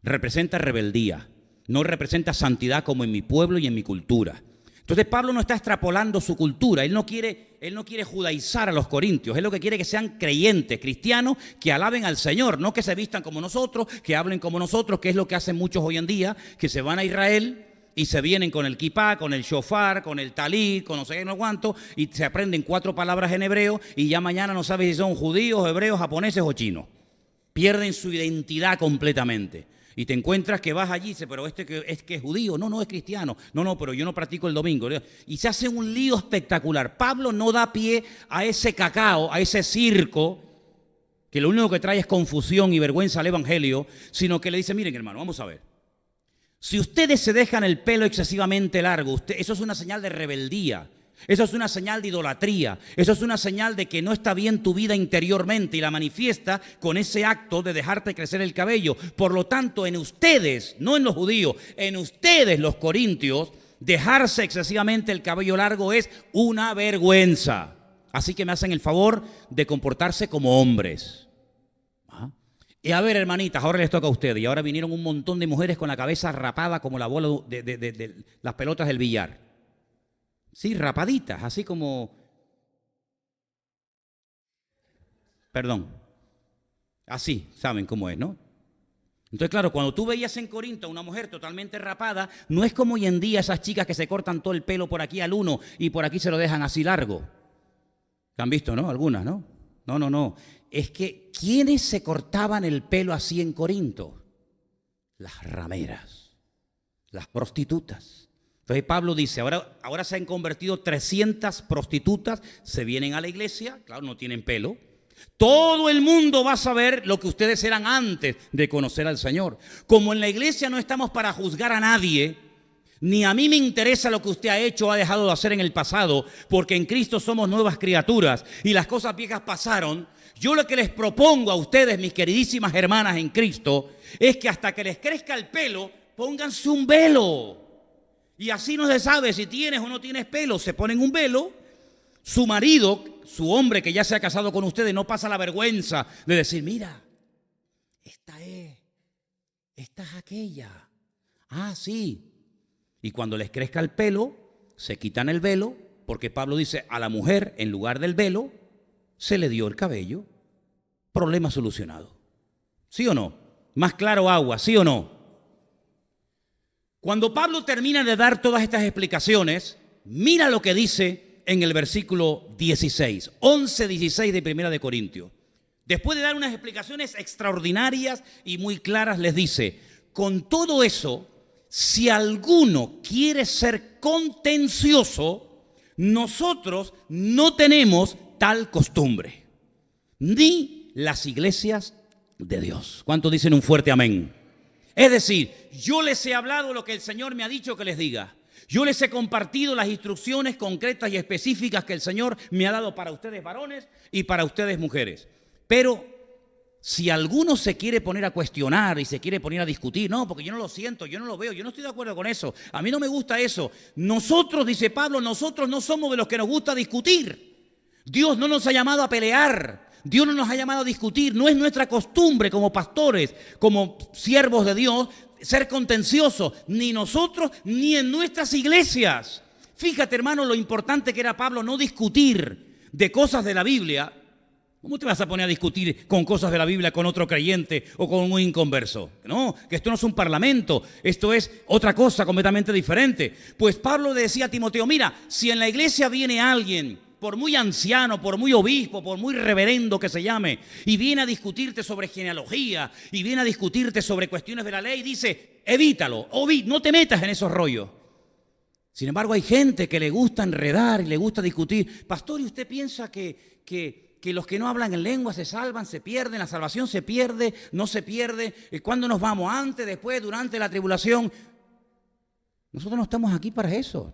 S1: representa rebeldía, no representa santidad como en mi pueblo y en mi cultura. Entonces Pablo no está extrapolando su cultura, él no quiere judaizar a los corintios, él lo que quiere es que sean creyentes, cristianos, que alaben al Señor, no que se vistan como nosotros, que hablen como nosotros, que es lo que hacen muchos hoy en día, que se van a Israel y se vienen con el kipá, con el shofar, con el talit, con no sé qué, no cuánto, y se aprenden 4 palabras en hebreo y ya mañana no sabes si son judíos, hebreos, japoneses o chinos. Pierden su identidad completamente. Y te encuentras que vas allí y dices, pero es que es judío, no es cristiano, no, pero yo no practico el domingo. Y se hace un lío espectacular. Pablo no da pie a ese cacao, a ese circo, que lo único que trae es confusión y vergüenza al evangelio, sino que le dice, miren hermano, vamos a ver. Si ustedes se dejan el pelo excesivamente largo, eso es una señal de rebeldía. Eso es una señal de idolatría, eso es una señal de que no está bien tu vida interiormente y la manifiesta con ese acto de dejarte crecer el cabello. Por lo tanto, en ustedes, no en los judíos, en ustedes los corintios, dejarse excesivamente el cabello largo es una vergüenza. Así que me hacen el favor de comportarse como hombres. ¿Ah? Y a ver, hermanitas, ahora les toca a ustedes. Y ahora vinieron un montón de mujeres con la cabeza rapada como la bola de las pelotas del billar. Sí, rapaditas, así como... Perdón. Así, saben cómo es, ¿no? Entonces, claro, cuando tú veías en Corinto a una mujer totalmente rapada, no es como hoy en día esas chicas que se cortan todo el pelo por aquí al uno y por aquí se lo dejan así largo. ¿Han visto, no? Algunas, ¿no? No. Es que, ¿quiénes se cortaban el pelo así en Corinto? Las rameras, las prostitutas. Entonces Pablo dice, ahora se han convertido 300 prostitutas, se vienen a la iglesia, claro, no tienen pelo. Todo el mundo va a saber lo que ustedes eran antes de conocer al Señor. Como en la iglesia no estamos para juzgar a nadie, ni a mí me interesa lo que usted ha hecho o ha dejado de hacer en el pasado, porque en Cristo somos nuevas criaturas y las cosas viejas pasaron. Yo lo que les propongo a ustedes, mis queridísimas hermanas en Cristo, es que hasta que les crezca el pelo, pónganse un velo. Y así no se sabe si tienes o no tienes pelo. Se ponen un velo. Su marido, su hombre que ya se ha casado con ustedes, no pasa la vergüenza de decir, mira, esta es aquella. Ah, sí. Y cuando les crezca el pelo, se quitan el velo, porque Pablo dice, a la mujer, en lugar del velo, se le dio el cabello. Problema solucionado. ¿Sí o no? Más claro agua, ¿sí o no? Cuando Pablo termina de dar todas estas explicaciones, mira lo que dice en el versículo 16, 11-16 de Primera de Corintios. Después de dar unas explicaciones extraordinarias y muy claras, les dice, con todo eso, si alguno quiere ser contencioso, nosotros no tenemos tal costumbre, ni las iglesias de Dios. ¿Cuántos dicen un fuerte amén? Es decir, yo les he hablado lo que el Señor me ha dicho que les diga. Yo les he compartido las instrucciones concretas y específicas que el Señor me ha dado para ustedes varones y para ustedes mujeres. Pero si alguno se quiere poner a cuestionar y se quiere poner a discutir, no, porque yo no lo siento, yo no lo veo, yo no estoy de acuerdo con eso, a mí no me gusta eso. Nosotros, dice Pablo, nosotros no somos de los que nos gusta discutir. Dios no nos ha llamado a pelear. Dios no nos ha llamado a discutir, no es nuestra costumbre como pastores, como siervos de Dios, ser contenciosos, ni nosotros ni en nuestras iglesias. Fíjate, hermano, lo importante que era Pablo no discutir de cosas de la Biblia. ¿Cómo te vas a poner a discutir con cosas de la Biblia con otro creyente o con un inconverso? No, que esto no es un parlamento, esto es otra cosa completamente diferente. Pues Pablo le decía a Timoteo, mira, si en la iglesia viene alguien, por muy anciano, por muy obispo, por muy reverendo que se llame, y viene a discutirte sobre genealogía, y viene a discutirte sobre cuestiones de la ley, dice, evítalo, no te metas en esos rollos. Sin embargo, hay gente que le gusta enredar y le gusta discutir. Pastor, ¿y usted piensa que los que no hablan en lengua se salvan, se pierden, la salvación se pierde, no se pierde? ¿Cuándo nos vamos? ¿Antes, después, durante la tribulación? Nosotros no estamos aquí para eso.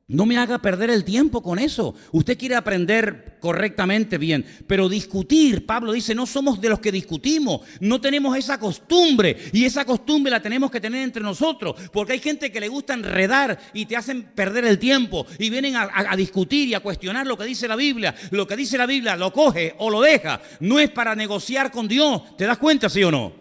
S1: No me haga perder el tiempo con eso. Usted quiere aprender correctamente, bien, pero discutir, Pablo dice, no somos de los que discutimos, no tenemos esa costumbre, y esa costumbre la tenemos que tener entre nosotros, porque hay gente que le gusta enredar y te hacen perder el tiempo, y vienen a discutir y a cuestionar lo que dice la Biblia. Lo que dice la Biblia lo coge o lo deja, no es para negociar con Dios. ¿Te das cuenta, sí o no?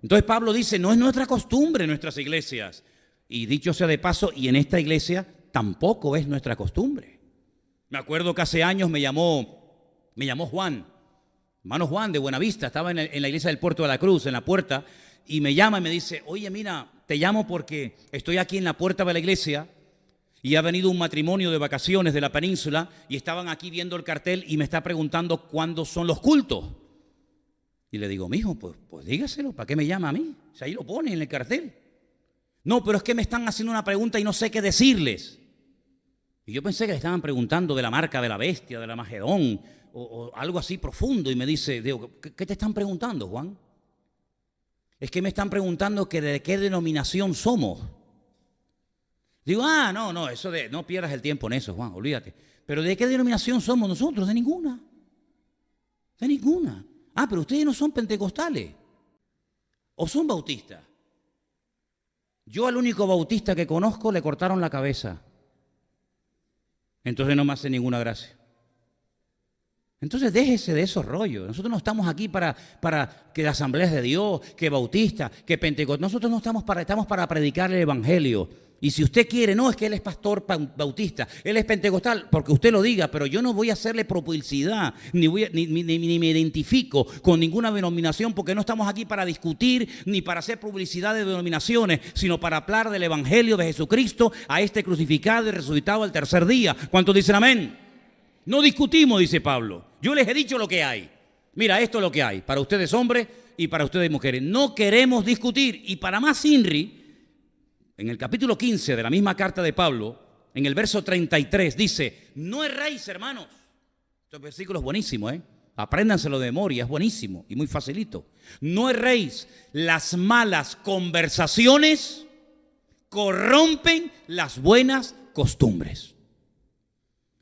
S1: Entonces Pablo dice, no es nuestra costumbre en nuestras iglesias. Y dicho sea de paso, y en esta iglesia tampoco es nuestra costumbre. Me acuerdo que hace años me llamó Juan, hermano Juan de Buenavista, estaba en la iglesia del Puerto de la Cruz, en la puerta, y me llama y me dice, oye, mira, te llamo porque estoy aquí en la puerta de la iglesia y ha venido un matrimonio de vacaciones de la península y estaban aquí viendo el cartel y me está preguntando cuándo son los cultos. Y le digo, mijo, pues dígaselo, ¿para qué me llama a mí? Si ahí lo pone en el cartel. No, pero es que me están haciendo una pregunta y no sé qué decirles. Y yo pensé que le estaban preguntando de la marca de la bestia, de la Magedón, o algo así profundo. Y me dice, digo, ¿qué te están preguntando, Juan? Es que me están preguntando que de qué denominación somos. Digo, no, eso de, no pierdas el tiempo en eso, Juan, olvídate. Pero ¿de qué denominación somos nosotros? De ninguna. De ninguna. Pero ustedes no son pentecostales. ¿O son bautistas? Yo al único bautista que conozco le cortaron la cabeza. Entonces no me hace ninguna gracia. Entonces déjese de esos rollos. Nosotros no estamos aquí para que las asambleas de Dios, que bautistas, que pentecostal. Nosotros no estamos para predicar el evangelio. Y si usted quiere, no, es que él es pastor bautista, él es pentecostal, porque usted lo diga, pero yo no voy a hacerle publicidad, ni me identifico con ninguna denominación, porque no estamos aquí para discutir, ni para hacer publicidad de denominaciones, sino para hablar del evangelio de Jesucristo a este crucificado y resucitado al tercer día. ¿Cuántos dicen amén? No discutimos, dice Pablo. Yo les he dicho lo que hay. Mira, esto es lo que hay, para ustedes hombres y para ustedes mujeres. No queremos discutir. Y para más INRI, en el capítulo 15 de la misma carta de Pablo, en el verso 33, dice, no erréis, hermanos. Este versículo es buenísimo, apréndanselo de memoria, es buenísimo y muy facilito. No erréis, las malas conversaciones corrompen las buenas costumbres.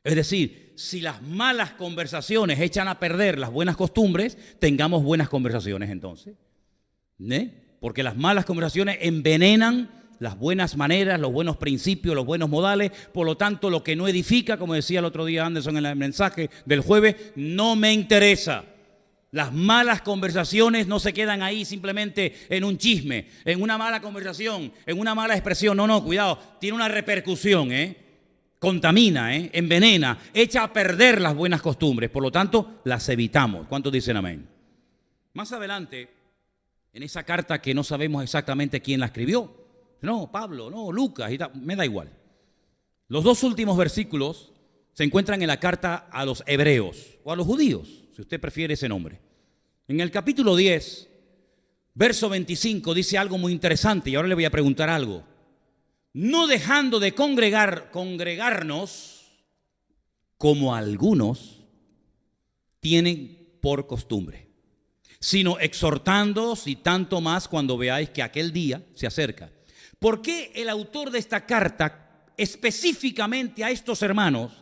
S1: Es decir, si las malas conversaciones echan a perder las buenas costumbres, tengamos buenas conversaciones entonces. Porque las malas conversaciones envenenan las buenas maneras, los buenos principios, los buenos modales. Por lo tanto, lo que no edifica, como decía el otro día Anderson en el mensaje del jueves, no me interesa. Las malas conversaciones no se quedan ahí simplemente en un chisme, en una mala conversación, en una mala expresión. No, cuidado, tiene una repercusión, contamina, envenena, echa a perder las buenas costumbres. Por lo tanto, las evitamos. ¿Cuántos dicen amén? Más adelante, en esa carta que no sabemos exactamente quién la escribió, no, Pablo, no, Lucas, me da igual. Los dos últimos versículos se encuentran en la carta a los hebreos o a los judíos, si usted prefiere ese nombre. En el capítulo 10, verso 25, dice algo muy interesante y ahora le voy a preguntar algo. No dejando de congregarnos como algunos tienen por costumbre, sino exhortándoos y tanto más cuando veáis que aquel día se acerca. ¿Por qué el autor de esta carta específicamente a estos hermanos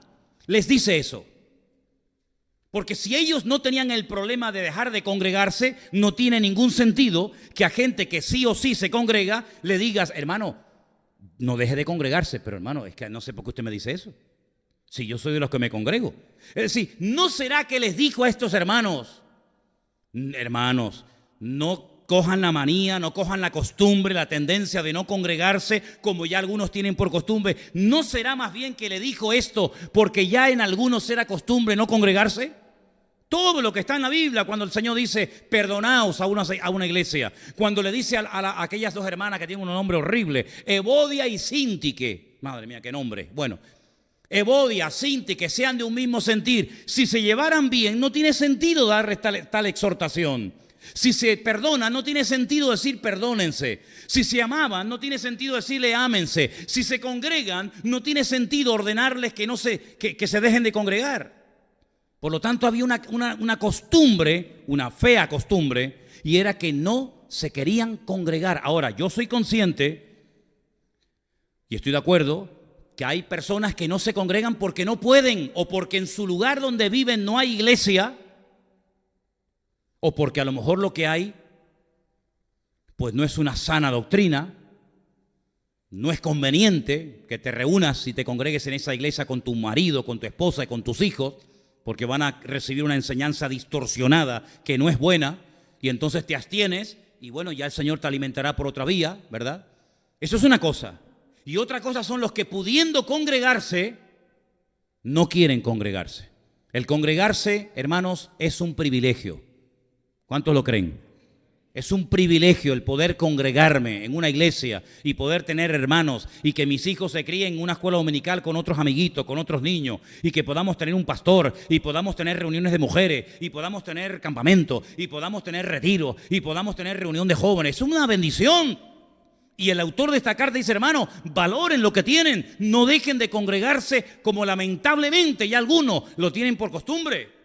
S1: les dice eso? Porque si ellos no tenían el problema de dejar de congregarse, no tiene ningún sentido que a gente que sí o sí se congrega le digas, hermano, no deje de congregarse. Pero hermano, es que no sé por qué usted me dice eso. Si yo soy de los que me congrego. Es decir, ¿no será que les dijo a estos hermanos, hermanos, no cojan la manía, no cojan la costumbre, la tendencia de no congregarse como ya algunos tienen por costumbre? ¿No será más bien que le dijo esto porque ya en algunos era costumbre no congregarse? Todo lo que está en la Biblia, cuando el Señor dice, perdonaos a una iglesia, cuando le dice a aquellas dos hermanas que tienen un nombre horrible, Evodia y Síntique, madre mía, qué nombre, bueno, Evodia, Síntique, sean de un mismo sentir, si se llevaran bien, no tiene sentido dar tal exhortación. Si se perdonan, no tiene sentido decir perdónense. Si se amaban, no tiene sentido decirle ámense. Si se congregan, no tiene sentido ordenarles que se dejen de congregar. Por lo tanto, había una costumbre, una fea costumbre, y era que no se querían congregar. Ahora, yo soy consciente, y estoy de acuerdo, que hay personas que no se congregan porque no pueden, o porque en su lugar donde viven no hay iglesia, o porque a lo mejor lo que hay, pues no es una sana doctrina, no es conveniente que te reúnas y te congregues en esa iglesia con tu marido, con tu esposa y con tus hijos, porque van a recibir una enseñanza distorsionada que no es buena, y entonces te abstienes y bueno, ya el Señor te alimentará por otra vía, ¿verdad? Eso es una cosa. Y otra cosa son los que pudiendo congregarse, no quieren congregarse. El congregarse, hermanos, es un privilegio. ¿Cuántos lo creen? Es un privilegio el poder congregarme en una iglesia y poder tener hermanos y que mis hijos se críen en una escuela dominical con otros amiguitos, con otros niños y que podamos tener un pastor y podamos tener reuniones de mujeres y podamos tener campamento y podamos tener retiro y podamos tener reunión de jóvenes. Es una bendición. Y el autor de esta carta dice, hermanos, valoren lo que tienen, no dejen de congregarse como lamentablemente ya algunos lo tienen por costumbre.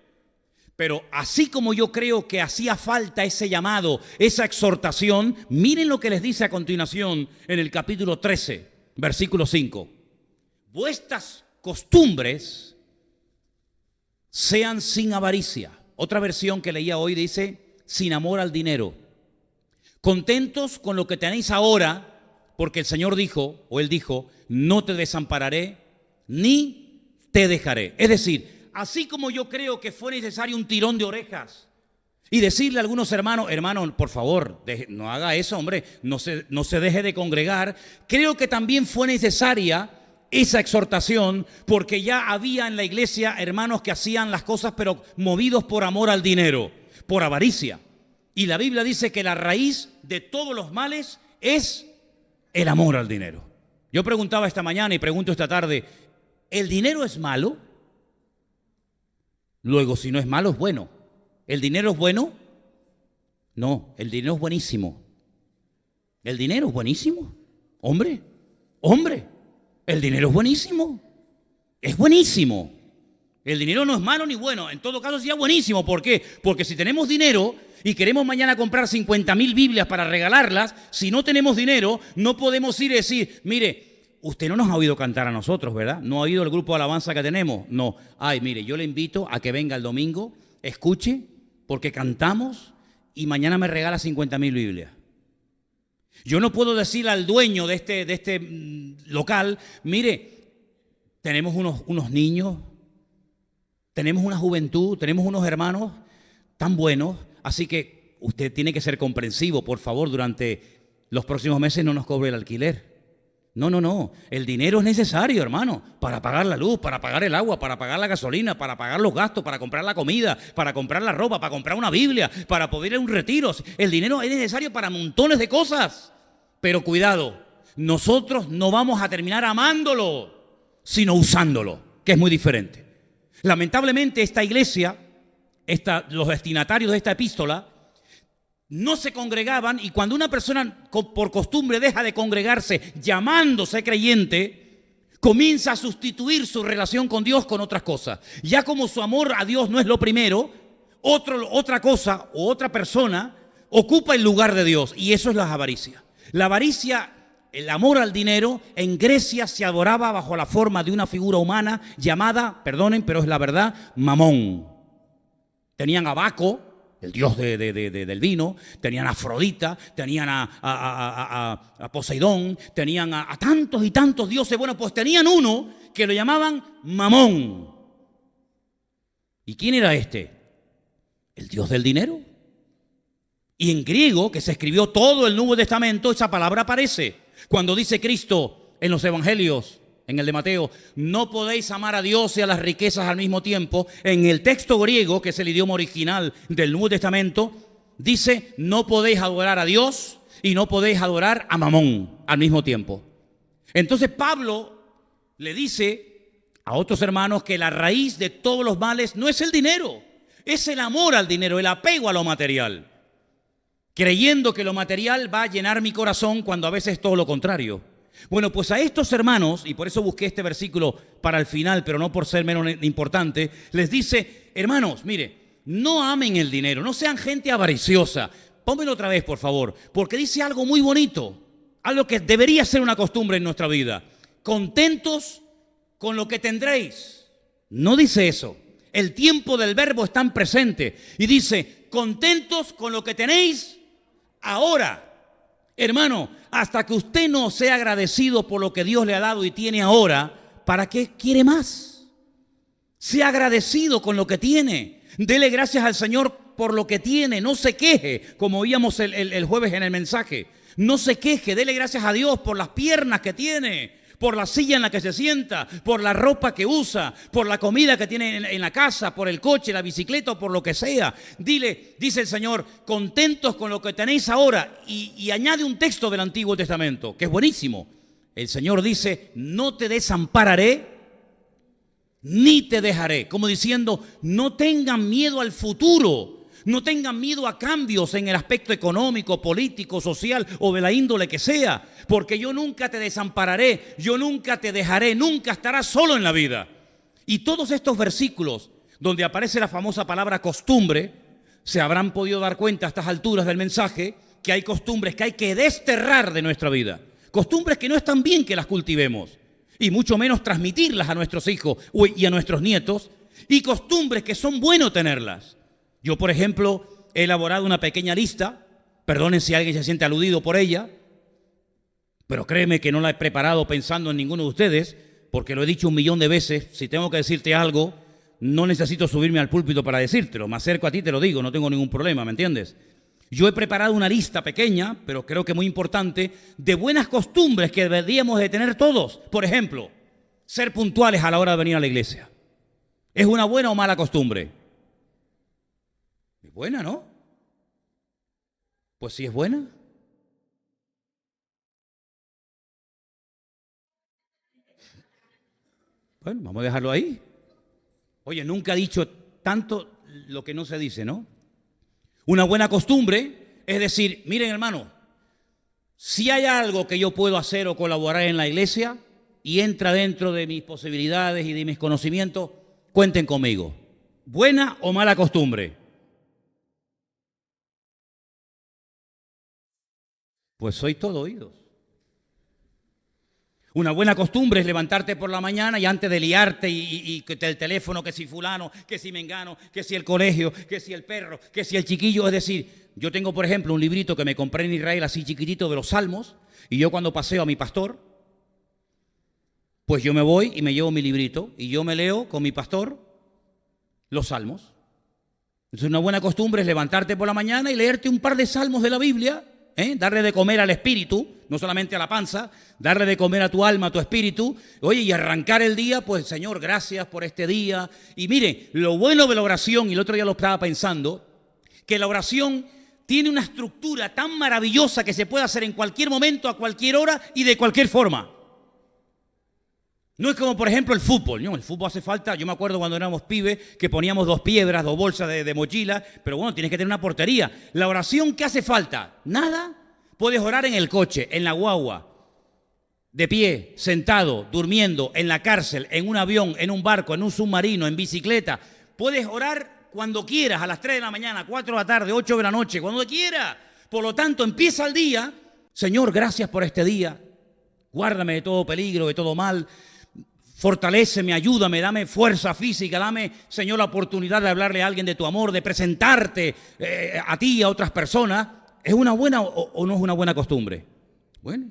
S1: Pero así como yo creo que hacía falta ese llamado, esa exhortación, miren lo que les dice a continuación en el capítulo 13, versículo 5. Vuestras costumbres sean sin avaricia. Otra versión que leía hoy dice, sin amor al dinero. Contentos con lo que tenéis ahora, porque el Señor dijo, o Él dijo, no te desampararé, ni te dejaré. Es decir, así como yo creo que fue necesario un tirón de orejas y decirle a algunos hermanos, hermano, por favor, no haga eso, hombre, no se deje de congregar. Creo que también fue necesaria esa exhortación porque ya había en la iglesia hermanos que hacían las cosas pero movidos por amor al dinero, por avaricia. Y la Biblia dice que la raíz de todos los males es el amor al dinero. Yo preguntaba esta mañana y pregunto esta tarde, ¿el dinero es malo? Luego, si no es malo, es bueno. ¿El dinero es bueno? No, el dinero es buenísimo. ¿El dinero es buenísimo? Hombre, el dinero es buenísimo. Es buenísimo. El dinero no es malo ni bueno. En todo caso, sería buenísimo. ¿Por qué? Porque si tenemos dinero y queremos mañana comprar 50,000 Biblias para regalarlas, si no tenemos dinero, no podemos ir y decir, mire, usted no nos ha oído cantar a nosotros, ¿verdad? No ha oído el grupo de alabanza que tenemos. No. Ay, mire, yo le invito a que venga el domingo, escuche, porque cantamos y mañana me regala 50,000 Biblias. Yo no puedo decirle al dueño de este local, mire, tenemos unos niños, tenemos una juventud, tenemos unos hermanos tan buenos, así que usted tiene que ser comprensivo, por favor, durante los próximos meses no nos cobre el alquiler. No. El dinero es necesario, hermano, para pagar la luz, para pagar el agua, para pagar la gasolina, para pagar los gastos, para comprar la comida, para comprar la ropa, para comprar una Biblia, para poder ir a un retiro. El dinero es necesario para montones de cosas. Pero cuidado, nosotros no vamos a terminar amándolo, sino usándolo, que es muy diferente. Lamentablemente esta iglesia, los destinatarios de esta epístola, no se congregaban y cuando una persona por costumbre deja de congregarse llamándose creyente, comienza a sustituir su relación con Dios con otras cosas. Ya como su amor a Dios no es lo primero, otra cosa o otra persona ocupa el lugar de Dios y eso es la avaricia. La avaricia, el amor al dinero, en Grecia se adoraba bajo la forma de una figura humana llamada, perdonen, pero es la verdad, Mamón. Tenían a Baco, el dios del vino, tenían a Afrodita, tenían a Poseidón, tenían a tantos y tantos dioses. Bueno, pues tenían uno que lo llamaban Mamón. ¿Y quién era este? El dios del dinero. Y en griego, que se escribió todo el Nuevo Testamento, esa palabra aparece. Cuando dice Cristo en los evangelios, en el de Mateo, no podéis amar a Dios y a las riquezas al mismo tiempo. En el texto griego, que es el idioma original del Nuevo Testamento, dice, no podéis adorar a Dios y no podéis adorar a Mamón al mismo tiempo. Entonces Pablo le dice a otros hermanos que la raíz de todos los males no es el dinero, es el amor al dinero, el apego a lo material. Creyendo que lo material va a llenar mi corazón cuando a veces es todo lo contrario. Bueno, pues a estos hermanos, y por eso busqué este versículo para el final, pero no por ser menos importante, les dice, hermanos, mire, no amen el dinero, no sean gente avariciosa. Pónmelo otra vez, por favor, porque dice algo muy bonito, algo que debería ser una costumbre en nuestra vida. Contentos con lo que tendréis. No dice eso. El tiempo del verbo está en presente y dice, contentos con lo que tenéis ahora. Hermano, hasta que usted no sea agradecido por lo que Dios le ha dado y tiene ahora, ¿para qué quiere más? Sea agradecido con lo que tiene. Dele gracias al Señor por lo que tiene, no se queje, como oíamos el jueves en el mensaje. No se queje, dele gracias a Dios por las piernas que tiene, por la silla en la que se sienta, por la ropa que usa, por la comida que tiene en la casa, por el coche, la bicicleta o por lo que sea. Dice el Señor, contentos con lo que tenéis ahora. Y añade un texto del Antiguo Testamento, que es buenísimo. El Señor dice, no te desampararé, ni te dejaré. Como diciendo, no tengan miedo al futuro. No tengan miedo a cambios en el aspecto económico, político, social o de la índole que sea, porque yo nunca te desampararé, yo nunca te dejaré, nunca estarás solo en la vida. Y todos estos versículos donde aparece la famosa palabra costumbre, se habrán podido dar cuenta a estas alturas del mensaje que hay costumbres que hay que desterrar de nuestra vida. Costumbres que no están bien que las cultivemos, y mucho menos transmitirlas a nuestros hijos y a nuestros nietos, y costumbres que son buenos tenerlas. Yo, por ejemplo, he elaborado una pequeña lista, perdonen si alguien se siente aludido por ella, pero créeme que no la he preparado pensando en ninguno de ustedes, porque lo he dicho 1.000.000 de veces, si tengo que decirte algo, no necesito subirme al púlpito para decírtelo, me acerco a ti y te lo digo, no tengo ningún problema, ¿me entiendes? Yo he preparado una lista pequeña, pero creo que muy importante, de buenas costumbres que deberíamos de tener todos. Por ejemplo, ser puntuales a la hora de venir a la iglesia. ¿Es una buena o mala costumbre? Es buena, ¿no? Pues sí es buena. Bueno, vamos a dejarlo ahí. Oye, nunca he dicho tanto lo que no se dice, ¿no? Una buena costumbre es decir, miren hermano, si hay algo que yo puedo hacer o colaborar en la iglesia y entra dentro de mis posibilidades y de mis conocimientos, cuenten conmigo. ¿Buena o mala costumbre? Pues soy todo oídos. Una buena costumbre es levantarte por la mañana y antes de liarte y que el teléfono, que si fulano, que si mengano, que si el colegio, que si el perro, que si el chiquillo. Es decir, yo tengo, por ejemplo, un librito que me compré en Israel así chiquitito de los Salmos, y yo cuando paseo a mi pastor, pues yo me voy y me llevo mi librito y yo me leo con mi pastor los Salmos. Entonces una buena costumbre es levantarte por la mañana y leerte un par de salmos de la Biblia, darle de comer al espíritu, no solamente a la panza, darle de comer a tu alma, a tu espíritu, oye, y arrancar el día, pues Señor, gracias por este día. Y mire, lo bueno de la oración, y el otro día lo estaba pensando, que la oración tiene una estructura tan maravillosa que se puede hacer en cualquier momento, a cualquier hora y de cualquier forma. No es como, por ejemplo, el fútbol, ¿no? El fútbol hace falta, yo me acuerdo cuando éramos pibes que poníamos 2 piedras, 2 bolsas de mochila, pero bueno, tienes que tener una portería. La oración, ¿qué hace falta? Nada. Puedes orar en el coche, en la guagua, de pie, sentado, durmiendo, en la cárcel, en un avión, en un barco, en un submarino, en bicicleta. Puedes orar cuando quieras, a las 3 de la mañana, 4 de la tarde, 8 de la noche, cuando quieras. Por lo tanto, empieza el día. Señor, gracias por este día. Guárdame de todo peligro, de todo mal. Fortaléceme, ayúdame, dame fuerza física, dame, Señor, la oportunidad de hablarle a alguien de tu amor, de presentarte a ti y a otras personas. ¿Es una buena o no es una buena costumbre? Bueno,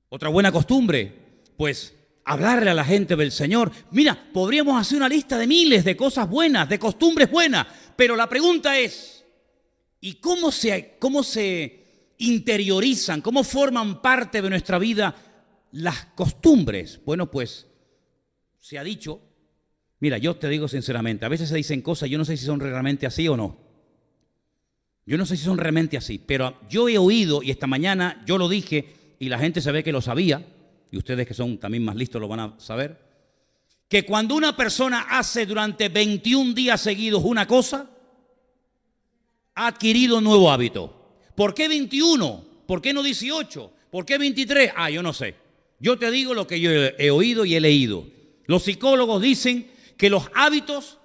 S1: otra buena costumbre, pues hablarle a la gente del Señor. Mira, podríamos hacer una lista de miles de cosas buenas, de costumbres buenas, pero la pregunta es, ¿y cómo se interiorizan, cómo forman parte de nuestra vida las costumbres? Bueno, pues se ha dicho, mira, yo te digo sinceramente, a veces se dicen cosas, yo no sé si son realmente así o no. Yo no sé si son realmente así, pero yo he oído, y esta mañana yo lo dije, y la gente se ve que lo sabía, y ustedes que son también más listos lo van a saber, que cuando una persona hace durante 21 días seguidos una cosa, ha adquirido un nuevo hábito. ¿Por qué 21? ¿Por qué no 18? ¿Por qué 23? Ah, yo no sé. Yo te digo lo que yo he oído y he leído. Los psicólogos dicen que los hábitos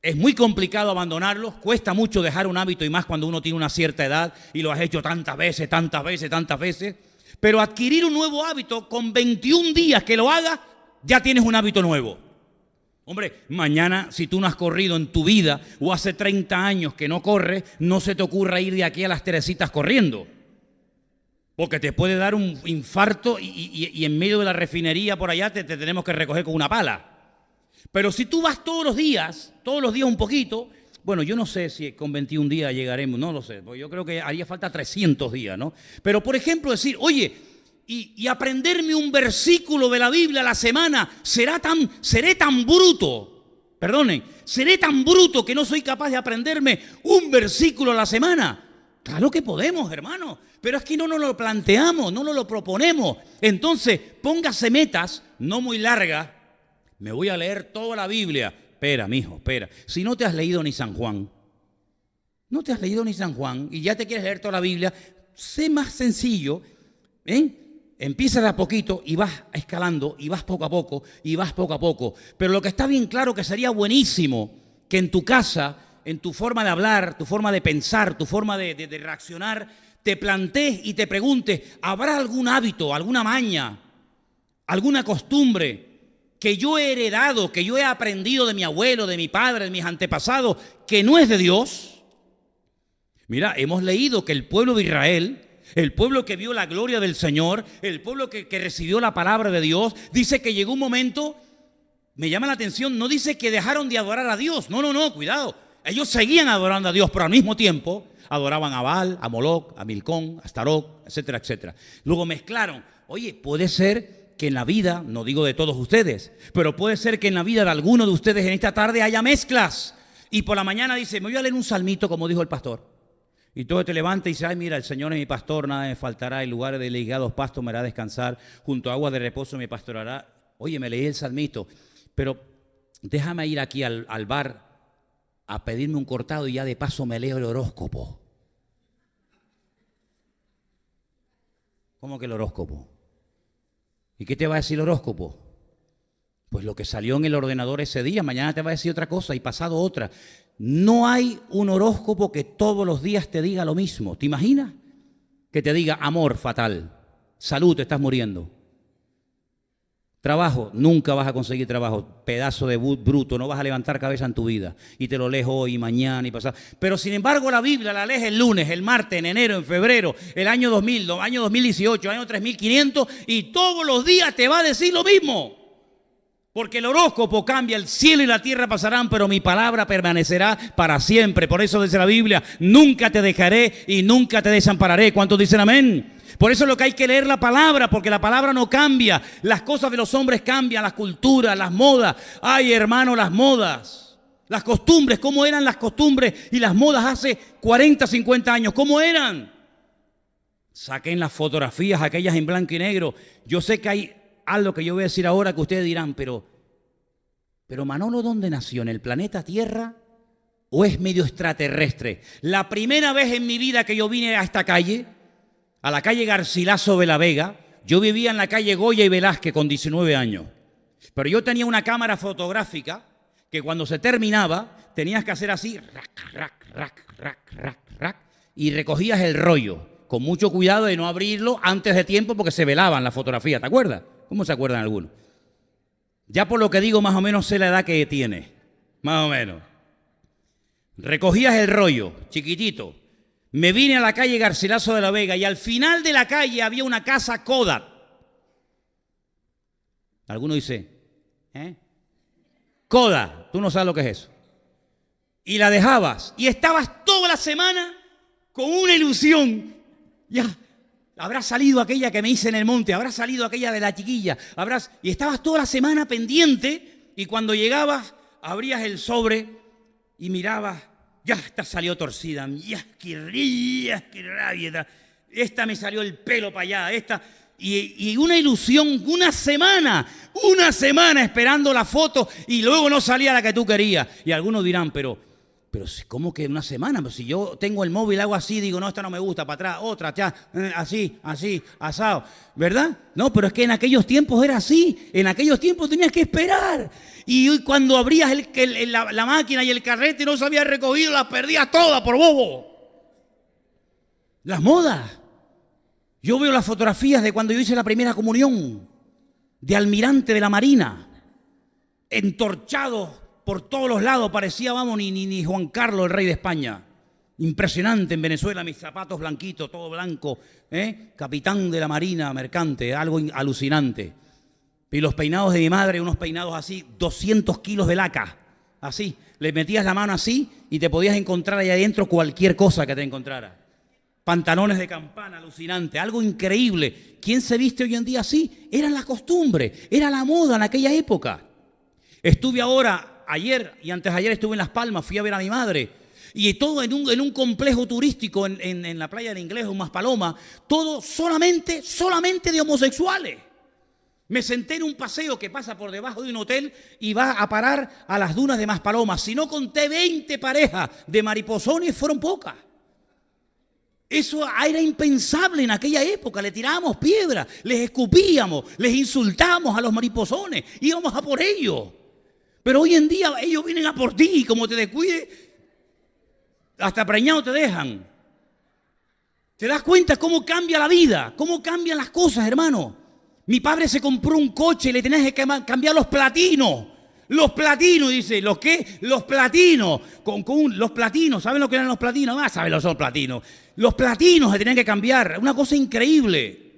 S1: es muy complicado abandonarlos, cuesta mucho dejar un hábito y más cuando uno tiene una cierta edad y lo has hecho tantas veces, pero adquirir un nuevo hábito con 21 días que lo hagas, ya tienes un hábito nuevo. Hombre, mañana si tú no has corrido en tu vida o hace 30 años que no corres, no se te ocurra ir de aquí a las Teresitas corriendo. Porque te puede dar un infarto y en medio de la refinería por allá te tenemos que recoger con una pala. Pero si tú vas todos los días un poquito, Bueno, yo no sé si con 21 días llegaremos, no lo sé, porque yo creo que haría falta 300 días, ¿no? Pero, por ejemplo, decir, oye, y aprenderme un versículo de la Biblia a la semana, seré tan bruto, perdonen, seré tan bruto que no soy capaz de aprenderme un versículo a la semana. Claro que podemos, hermano, pero es que no nos lo planteamos, no nos lo proponemos. Entonces, póngase metas, no muy largas. Me voy a leer toda la Biblia. Espera, mijo, espera. Si no te has leído ni San Juan, no te has leído ni San Juan y ya te quieres leer toda la Biblia, sé más sencillo, Empieza de a poquito y vas escalando y vas poco a poco y vas poco a poco. Pero lo que está bien claro que sería buenísimo que en tu casa, en tu forma de hablar, tu forma de pensar, tu forma de reaccionar, te plantees y te preguntes, ¿habrá algún hábito, alguna maña, alguna costumbre que yo he heredado, que yo he aprendido de mi abuelo, de mi padre, de mis antepasados, que no es de Dios? Mira, hemos leído que el pueblo de Israel, el pueblo que vio la gloria del Señor, el pueblo que recibió la palabra de Dios, dice que llegó un momento, me llama la atención, no dice que dejaron de adorar a Dios, no, cuidado. Ellos seguían adorando a Dios, pero al mismo tiempo adoraban a Baal, a Moloc, a Milcón, a Astaroth, etcétera, etcétera. Luego mezclaron. Oye, puede ser que en la vida, no digo de todos ustedes, pero puede ser que en la vida de alguno de ustedes en esta tarde haya mezclas. Y por la mañana dice, me voy a leer un salmito como dijo el pastor. Y todo te levanta y dice, ay, mira, el Señor es mi pastor, nada me faltará, en lugares de ligados pastos me hará descansar, junto a aguas de reposo me pastorará. Oye, me leí el salmito, pero déjame ir aquí al bar a pedirme un cortado y ya de paso me leo el horóscopo. ¿Cómo que el horóscopo? ¿Y qué te va a decir el horóscopo? Pues lo que salió en el ordenador ese día, mañana te va a decir otra cosa y pasado otra. No hay un horóscopo que todos los días te diga lo mismo. ¿Te imaginas? Que te diga amor fatal, salud, te estás muriendo. Trabajo, nunca vas a conseguir trabajo, pedazo de bruto, no vas a levantar cabeza en tu vida. Y te lo lees hoy, mañana y pasado. Pero sin embargo la Biblia la lees el lunes, el martes, en enero, en febrero, el año 2000, año 2018, año 3500 y todos los días te va a decir lo mismo. Porque el horóscopo cambia, el cielo y la tierra pasarán, pero mi palabra permanecerá para siempre. Por eso dice la Biblia, nunca te dejaré y nunca te desampararé. ¿Cuántos dicen amén? Por eso es lo que hay que leer la palabra, porque la palabra no cambia. Las cosas de los hombres cambian, las culturas, las modas. Ay, hermano, las modas, las costumbres, ¿cómo eran las costumbres y las modas hace 40, 50 años? ¿Cómo eran? Saquen las fotografías, aquellas en blanco y negro. Yo sé que hay algo que yo voy a decir ahora que ustedes dirán, pero Manolo, ¿dónde nació? ¿En el planeta Tierra o es medio extraterrestre? La primera vez en mi vida que yo vine a esta calle, a la calle Garcilaso de la Vega, yo vivía en la calle Goya y Velázquez con 19 años. Pero yo tenía una cámara fotográfica que cuando se terminaba tenías que hacer así, rac, y recogías el rollo, con mucho cuidado de no abrirlo antes de tiempo porque se velaban las fotografías, ¿te acuerdas? ¿Cómo se acuerdan algunos? Ya por lo que digo, más o menos sé la edad que tiene, más o menos. Recogías el rollo, chiquitito. Me vine a la calle Garcilaso de la Vega y al final de la calle había una casa Kodak. Alguno dice, Kodak, tú no sabes lo que es eso. Y la dejabas y estabas toda la semana con una ilusión. Ya, habrá salido aquella que me hice en el monte, habrá salido aquella de la chiquilla, y estabas toda la semana pendiente y cuando llegabas abrías el sobre y mirabas. Ya, esta salió torcida, ya, qué rabia, esta me salió el pelo para allá, esta, y una ilusión, una semana esperando la foto y luego no salía la que tú querías. Y algunos dirán, pero ¿cómo que una semana? Pues si yo tengo el móvil, hago así, digo, no, esta no me gusta, para atrás, otra, ya, así, asado, ¿verdad? No, pero es que en aquellos tiempos era así, en aquellos tiempos tenías que esperar. Y hoy cuando abrías la máquina y el carrete y no se había recogido, las perdías todas por bobo. Las modas. Yo veo las fotografías de cuando yo hice la primera comunión, de almirante de la Marina, entorchado por todos los lados, parecía, vamos, ni Juan Carlos, el rey de España. Impresionante en Venezuela, mis zapatos blanquitos, todo blanco, capitán de la Marina mercante, algo alucinante. Y los peinados de mi madre, unos peinados así, 200 kilos de laca, así, le metías la mano así y te podías encontrar ahí adentro cualquier cosa que te encontrara. Pantalones de campana, alucinante, algo increíble. ¿Quién se viste hoy en día así? Era la costumbre, era la moda en aquella época. Estuve ahora, ayer y antes de ayer estuve en Las Palmas, fui a ver a mi madre. Y todo en un complejo turístico en la playa del Inglés, en Maspalomas, todo solamente de homosexuales. Me senté en un paseo que pasa por debajo de un hotel y va a parar a las dunas de Maspalomas. Si no conté 20 parejas de mariposones, fueron pocas. Eso era impensable en aquella época. Le tirábamos piedras, les escupíamos, les insultábamos a los mariposones, íbamos a por ellos. Pero hoy en día ellos vienen a por ti y como te descuides, hasta preñado te dejan. ¿Te das cuenta cómo cambia la vida? ¿Cómo cambian las cosas, hermano? Mi padre se compró un coche y le tenías que cambiar los platinos. Los platinos, dice. ¿Los qué? Los platinos. Los platinos. ¿Saben lo que eran los platinos? Ah, saben lo que son los platinos. Los platinos se tenían que cambiar. Una cosa increíble.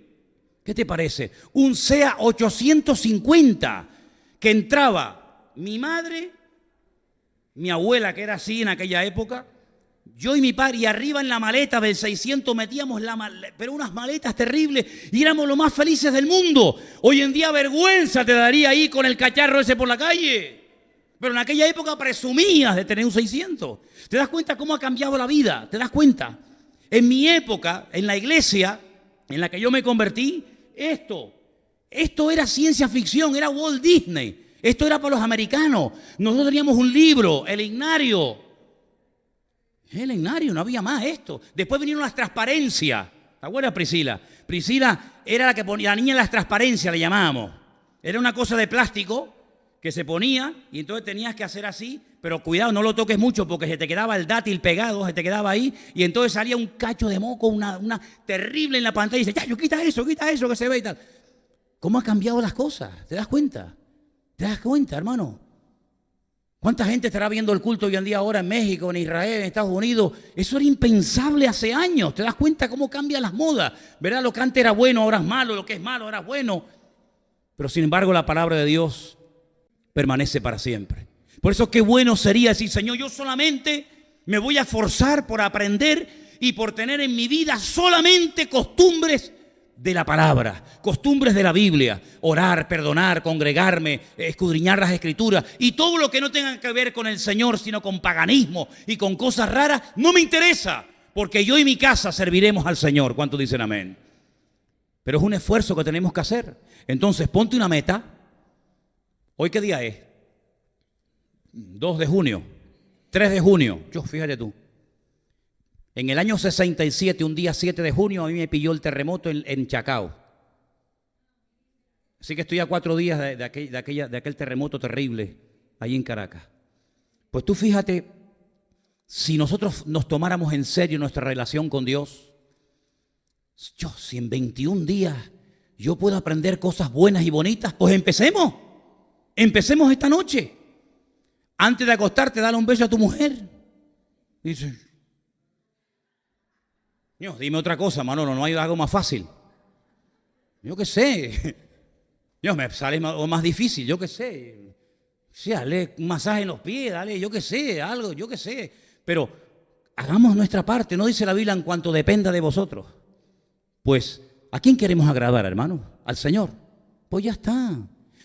S1: ¿Qué te parece? Un SEA 850 que entraba mi madre, mi abuela, que era así en aquella época, yo y mi padre, y arriba en la maleta del 600 metíamos pero unas maletas terribles y éramos los más felices del mundo. Hoy en día vergüenza te daría ahí con el cacharro ese por la calle. Pero en aquella época presumías de tener un 600. ¿Te das cuenta cómo ha cambiado la vida? ¿Te das cuenta? En mi época, en la iglesia en la que yo me convertí, esto era ciencia ficción, era Walt Disney. Esto era para los americanos. Nosotros teníamos un libro, el Ignario. El Ignario, no había más esto. Después vinieron las transparencias. ¿Te acuerdas, Priscila? Priscila era la que ponía, la niña de las transparencias, le llamábamos. Era una cosa de plástico que se ponía y entonces tenías que hacer así, pero cuidado, no lo toques mucho porque se te quedaba el dátil pegado, se te quedaba ahí y entonces salía un cacho de moco, una terrible en la pantalla y dice, ya, yo quita eso que se ve y tal. ¿Cómo ha cambiado las cosas? ¿Te das cuenta? ¿Te das cuenta, hermano? ¿Cuánta gente estará viendo el culto hoy en día ahora en México, en Israel, en Estados Unidos? Eso era impensable hace años. ¿Te das cuenta cómo cambian las modas? ¿Verdad? Lo que antes era bueno ahora es malo, lo que es malo ahora es bueno. Pero sin embargo la palabra de Dios permanece para siempre. Por eso qué bueno sería decir, Señor, yo solamente me voy a esforzar por aprender y por tener en mi vida solamente costumbres de la palabra, costumbres de la Biblia, orar, perdonar, congregarme, escudriñar las Escrituras y todo lo que no tenga que ver con el Señor, sino con paganismo y con cosas raras, no me interesa, porque yo y mi casa serviremos al Señor. ¿Cuántos dicen amén? Pero es un esfuerzo que tenemos que hacer. Entonces, ponte una meta. ¿Hoy qué día es? 2 de junio, 3 de junio. Fíjate tú. En el año 67, un día 7 de junio, a mí me pilló el terremoto en Chacao. Así que estoy a 4 días de aquel terremoto terrible ahí en Caracas. Pues tú fíjate, si nosotros nos tomáramos en serio nuestra relación con Dios, si en 21 días yo puedo aprender cosas buenas y bonitas, pues empecemos. Empecemos esta noche. Antes de acostarte, dale un beso a tu mujer. Dice, Dios, dime otra cosa, Manolo, no hay algo más fácil. Yo qué sé. Dios, me sale más difícil, yo qué sé. Sí, dale un masaje en los pies, dale, yo qué sé, algo, yo qué sé. Pero hagamos nuestra parte, no dice la Biblia en cuanto dependa de vosotros. Pues, ¿a quién queremos agradar, hermano? Al Señor. Pues ya está.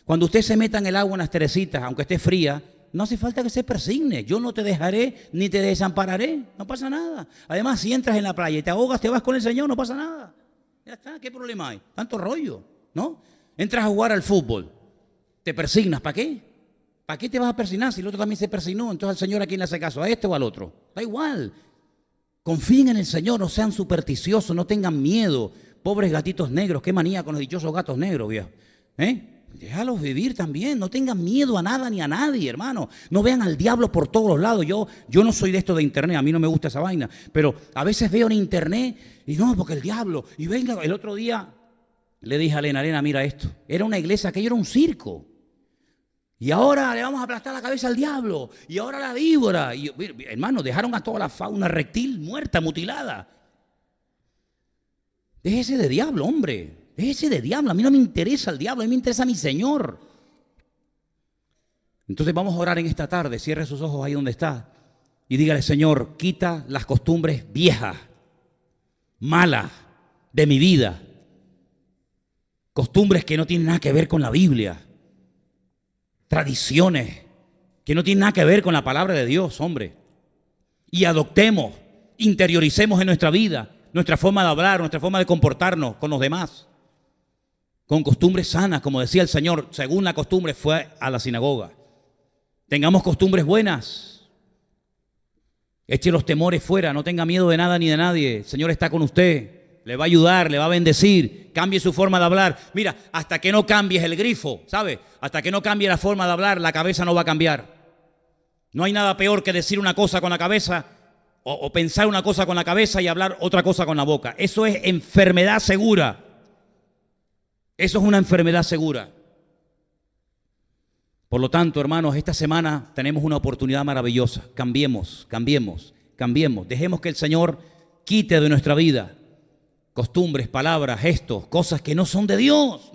S1: Cuando usted se meta en el agua en las teresitas, aunque esté fría, no hace falta que se persigne. Yo no te dejaré ni te desampararé. No pasa nada. Además, si entras en la playa y te ahogas, te vas con el Señor, no pasa nada. Ya está. ¿Qué problema hay? Tanto rollo, ¿no? Entras a jugar al fútbol. Te persignas. ¿Para qué? ¿Para qué te vas a persignar si el otro también se persignó? Entonces, ¿al Señor a quién le hace caso? ¿A este o al otro? Da igual. Confíen en el Señor. No sean supersticiosos. No tengan miedo. Pobres gatitos negros. Qué manía con los dichosos gatos negros, viejo. Déjalos vivir también, no tengan miedo a nada ni a nadie, hermano. No vean al diablo por todos los lados. Yo no soy de esto de internet, a mí no me gusta esa vaina. Pero a veces veo en internet y no, porque el diablo. Y venga, el otro día le dije a Elena, mira esto. Era una iglesia, aquello era un circo. Y ahora le vamos a aplastar la cabeza al diablo. Y ahora la víbora. Y, hermano, dejaron a toda la fauna reptil muerta, mutilada. Déjese de diablo, hombre. Déjese de diablo, a mí no me interesa el diablo, a mí me interesa mi Señor. Entonces vamos a orar en esta tarde. Cierre sus ojos ahí donde está y dígale: Señor, quita las costumbres viejas, malas de mi vida. Costumbres que no tienen nada que ver con la Biblia. Tradiciones que no tienen nada que ver con la palabra de Dios, hombre. Y adoptemos, interioricemos en nuestra vida, nuestra forma de hablar, nuestra forma de comportarnos con los demás. Con costumbres sanas, como decía el Señor, según la costumbre fue a la sinagoga. Tengamos costumbres buenas. Eche los temores fuera, no tenga miedo de nada ni de nadie. El Señor está con usted, le va a ayudar, le va a bendecir. Cambie su forma de hablar. Mira, hasta que no cambies el grifo, ¿sabe? Hasta que no cambie la forma de hablar, la cabeza no va a cambiar. No hay nada peor que decir una cosa con la cabeza o pensar una cosa con la cabeza y hablar otra cosa con la boca. Eso es enfermedad segura. Eso es una enfermedad segura. Por lo tanto, hermanos, esta semana tenemos una oportunidad maravillosa. Cambiemos. Dejemos que el Señor quite de nuestra vida costumbres, palabras, gestos, cosas que no son de Dios,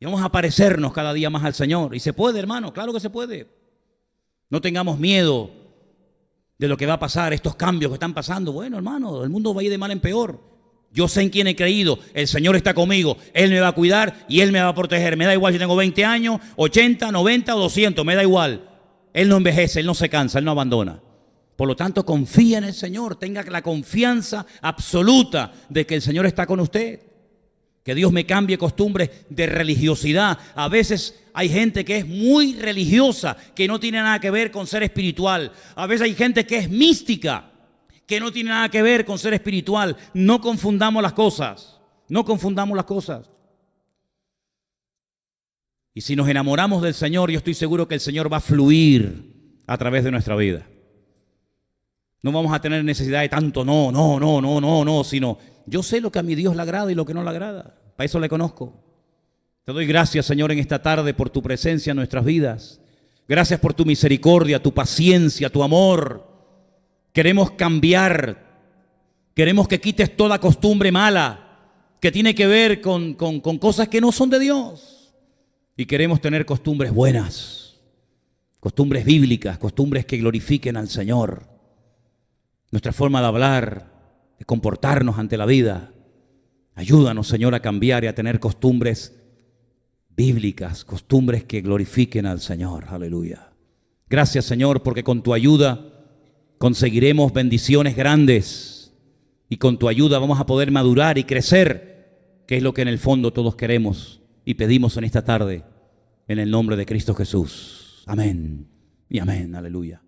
S1: Y vamos a parecernos cada día más al Señor. Y se puede, hermano, claro que se puede. No tengamos miedo de lo que va a pasar, estos cambios que están pasando. Bueno, hermano, el mundo va a ir de mal en peor. Yo sé en quién he creído, el Señor está conmigo, Él me va a cuidar y Él me va a proteger. Me da igual si tengo 20 años, 80, 90 o 200, me da igual. Él no envejece, Él no se cansa, Él no abandona. Por lo tanto, confía en el Señor, tenga la confianza absoluta de que el Señor está con usted. Que Dios me cambie costumbres de religiosidad. A veces hay gente que es muy religiosa, que no tiene nada que ver con ser espiritual. A veces hay gente que es mística, que no tiene nada que ver con ser espiritual. No confundamos las cosas. Y si nos enamoramos del Señor, yo estoy seguro que el Señor va a fluir a través de nuestra vida. No vamos a tener necesidad de tanto no, sino yo sé lo que a mi Dios le agrada y lo que no le agrada. Para eso le conozco. Te doy gracias, Señor, en esta tarde por tu presencia en nuestras vidas. Gracias por tu misericordia, tu paciencia, tu amor. Queremos cambiar, queremos que quites toda costumbre mala que tiene que ver con cosas que no son de Dios. Y queremos tener costumbres buenas, costumbres bíblicas, costumbres que glorifiquen al Señor. Nuestra forma de hablar, de comportarnos ante la vida. Ayúdanos, Señor, a cambiar y a tener costumbres bíblicas, costumbres que glorifiquen al Señor. Aleluya. Gracias, Señor, porque con tu ayuda conseguiremos bendiciones grandes y con tu ayuda vamos a poder madurar y crecer, que es lo que en el fondo todos queremos y pedimos en esta tarde, en el nombre de Cristo Jesús. Amén y amén. Aleluya.